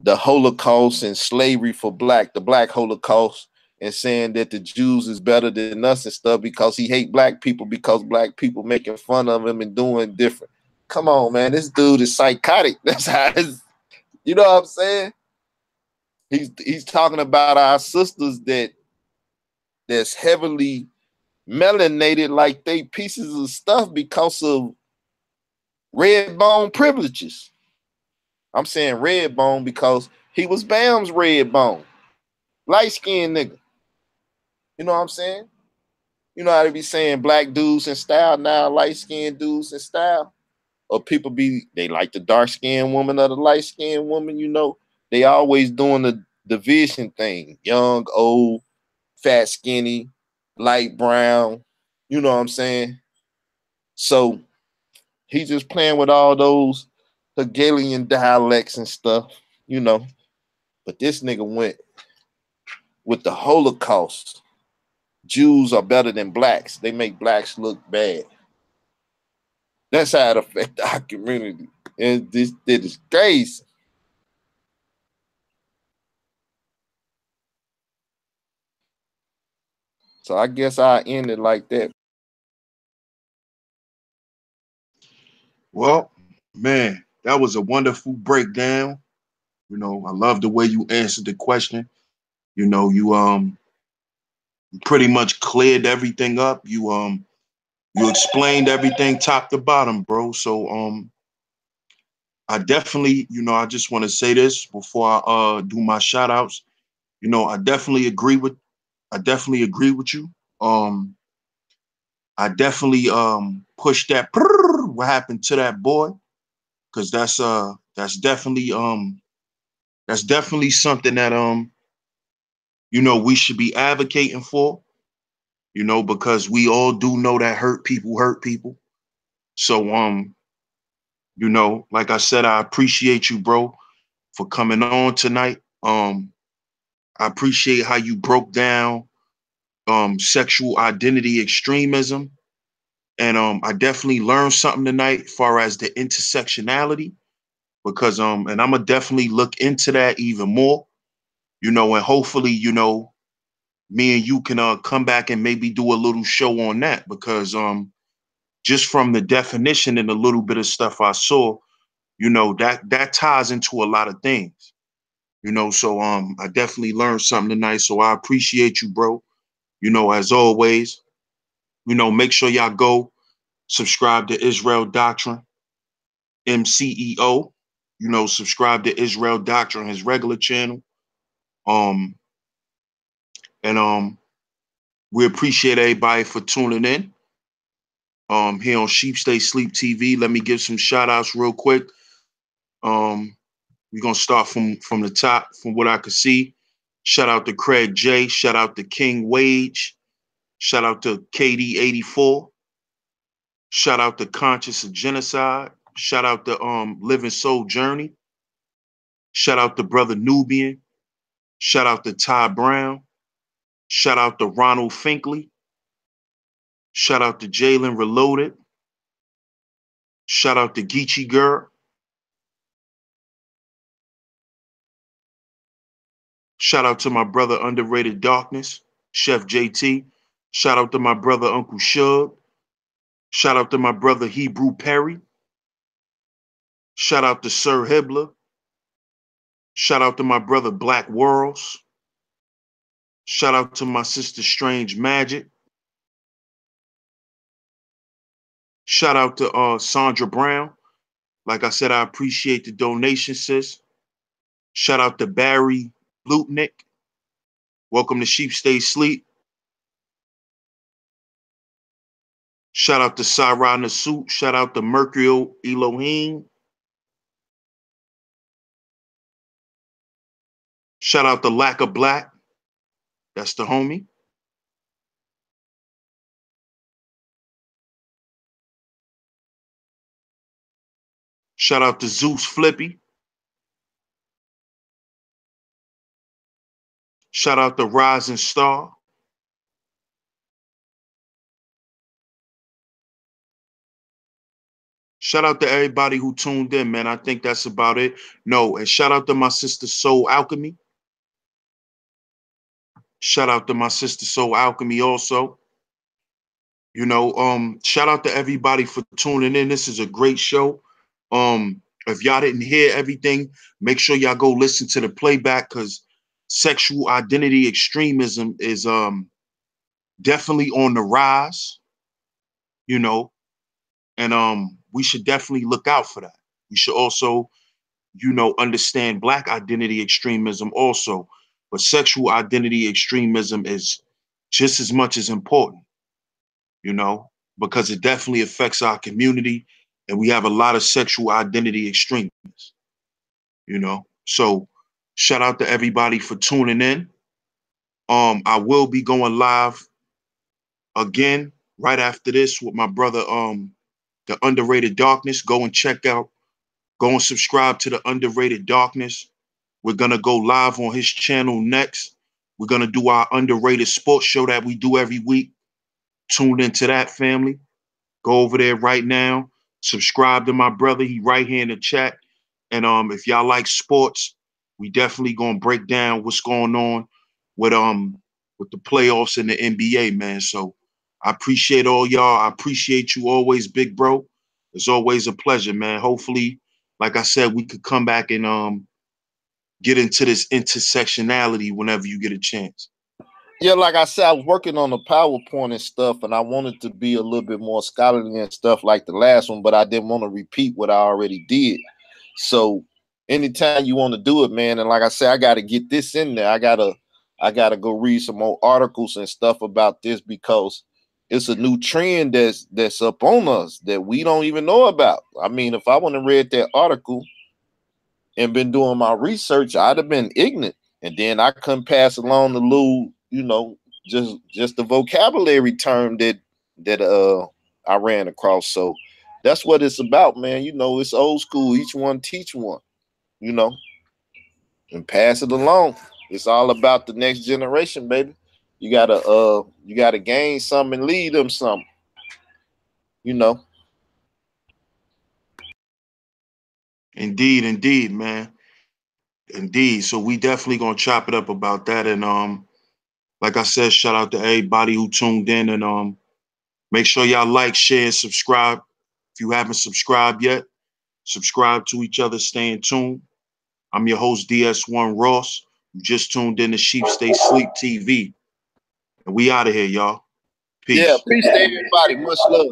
Speaker 2: the Holocaust and slavery for the black Holocaust, and saying that the Jews is better than us and stuff because he hate black people because black people making fun of him and doing different. Come on, man, this dude is psychotic. That's how it's, you know what I'm saying? He's talking about our sisters that's heavily melanated like they pieces of stuff because of red bone privileges. I'm saying red bone because he was Bam's red bone. Light-skinned nigga. You know what I'm saying? You know how they be saying black dudes in style now, light-skinned dudes in style? Or people they like the dark-skinned woman or the light-skinned woman, you know? They always doing the division thing. Young, old, fat, skinny, light brown. You know what I'm saying? So he's just playing with all those Hegelian dialects and stuff, you know. But this nigga went with the Holocaust. Jews are better than blacks. They make blacks look bad. That's how it affects our community. And this is crazy. So I guess I end it like that.
Speaker 1: Well, man, that was a wonderful breakdown. You know, I love the way you answered the question. You know, you pretty much cleared everything up. You explained everything top to bottom, bro. So I definitely, you know, I just want to say this before I do my shout outs. You know, I definitely agree with you. I definitely push that what happened to that boy, because that's definitely something that you know, we should be advocating for, you know, because we all do know that hurt people. So you know, like I said, I appreciate you, bro, for coming on tonight. I appreciate how you broke down sexual identity extremism. And I definitely learned something tonight as far as the intersectionality, because and I'm gonna definitely look into that even more, you know, and hopefully, you know, me and you can come back and maybe do a little show on that, because just from the definition and a little bit of stuff I saw, you know, that ties into a lot of things, you know. So I definitely learned something tonight. So I appreciate you, bro. You know, as always, you know, make sure y'all go subscribe to Israel Doctrine, MCEO. You know, subscribe to Israel Doctrine, his regular channel. Um, and we appreciate everybody for tuning in. here on Sheep Stay Sleep TV. Let me give some shout outs real quick. We're gonna start from the top, from what I could see. Shout out to Craig J. Shout out to King Wage. Shout out to KD84. Shout out to Conscious of Genocide. Shout out to Living Soul Journey. Shout out to Brother Nubian. Shout out to Ty Brown. Shout out to Ronald Finkley. Shout out to Jalen Reloaded. Shout out to Geechee Girl. Shout out to my brother Underrated Darkness, Chef JT. Shout out to my brother Uncle Shug. Shout out to my brother Hebrew Perry. Shout out to Sir Hibbler. Shout out to my brother Black Worlds. Shout out to my sister Strange Magic. Shout out to Sandra Brown. Like I said, I appreciate the donation, sis. Shout out to Barry Blutnick. Welcome to Sheep Stay Sleep. Shout out to Sarah Nasut. Shout out to Mercurial Elohim. Shout out to Lack of Black. That's the homie. Shout out to Zeus Flippy. Shout out to Rising Star. Shout out to everybody who tuned in, man. I think that's about it. No, and shout out to my sister Soul Alchemy. Shout out to my sister Soul Alchemy also. You know, shout out to everybody for tuning in. This is a great show. If y'all didn't hear everything, make sure y'all go listen to the playback, because sexual identity extremism is definitely on the rise, you know, and we should definitely look out for that. We should also, you know, understand Black identity extremism also, but sexual identity extremism is just as much as important, you know, because it definitely affects our community, and we have a lot of sexual identity extremists, you know. So shout out to everybody for tuning in. I will be going live again right after this with my brother, the Underrated Darkness. Go and check out, go and subscribe to the Underrated Darkness. We're gonna go live on his channel next. We're gonna do our underrated sports show that we do every week. Tune into that, family. Go over there right now. Subscribe to my brother. He right here in the chat. And if y'all like sports, we definitely gonna break down what's going on with the playoffs in the NBA, man. So I appreciate all y'all. I appreciate you always, big bro. It's always a pleasure, man. Hopefully, like I said, we could come back and get into this intersectionality whenever you get a chance.
Speaker 2: Yeah, like I said, I was working on the PowerPoint and stuff, and I wanted to be a little bit more scholarly and stuff like the last one, but I didn't want to repeat what I already did. So anytime you want to do it, man, and like I said, I got to get this in there. I gotta go read some more articles and stuff about this, because it's a new trend that's up on us that we don't even know about. I mean, if I would have read that article and been doing my research, I'd have been ignorant, and then I couldn't pass along the little, you know, just the vocabulary term that I ran across. So that's what it's about, man. You know, it's old school. Each one teach one, you know, and pass it along. It's all about the next generation, baby. You gotta gain something and lead them something, you know.
Speaker 1: Indeed, indeed, man. Indeed. So we definitely gonna chop it up about that. And like I said, shout out to everybody who tuned in, and make sure y'all like, share, and subscribe. If you haven't subscribed yet, subscribe to each other, stay in tune. I'm your host, DS1 Ross. You just tuned in to Sheep Stay Sleep TV. And we out of here, y'all.
Speaker 2: Yeah,
Speaker 1: Peace.
Speaker 2: peace to everybody. Much love.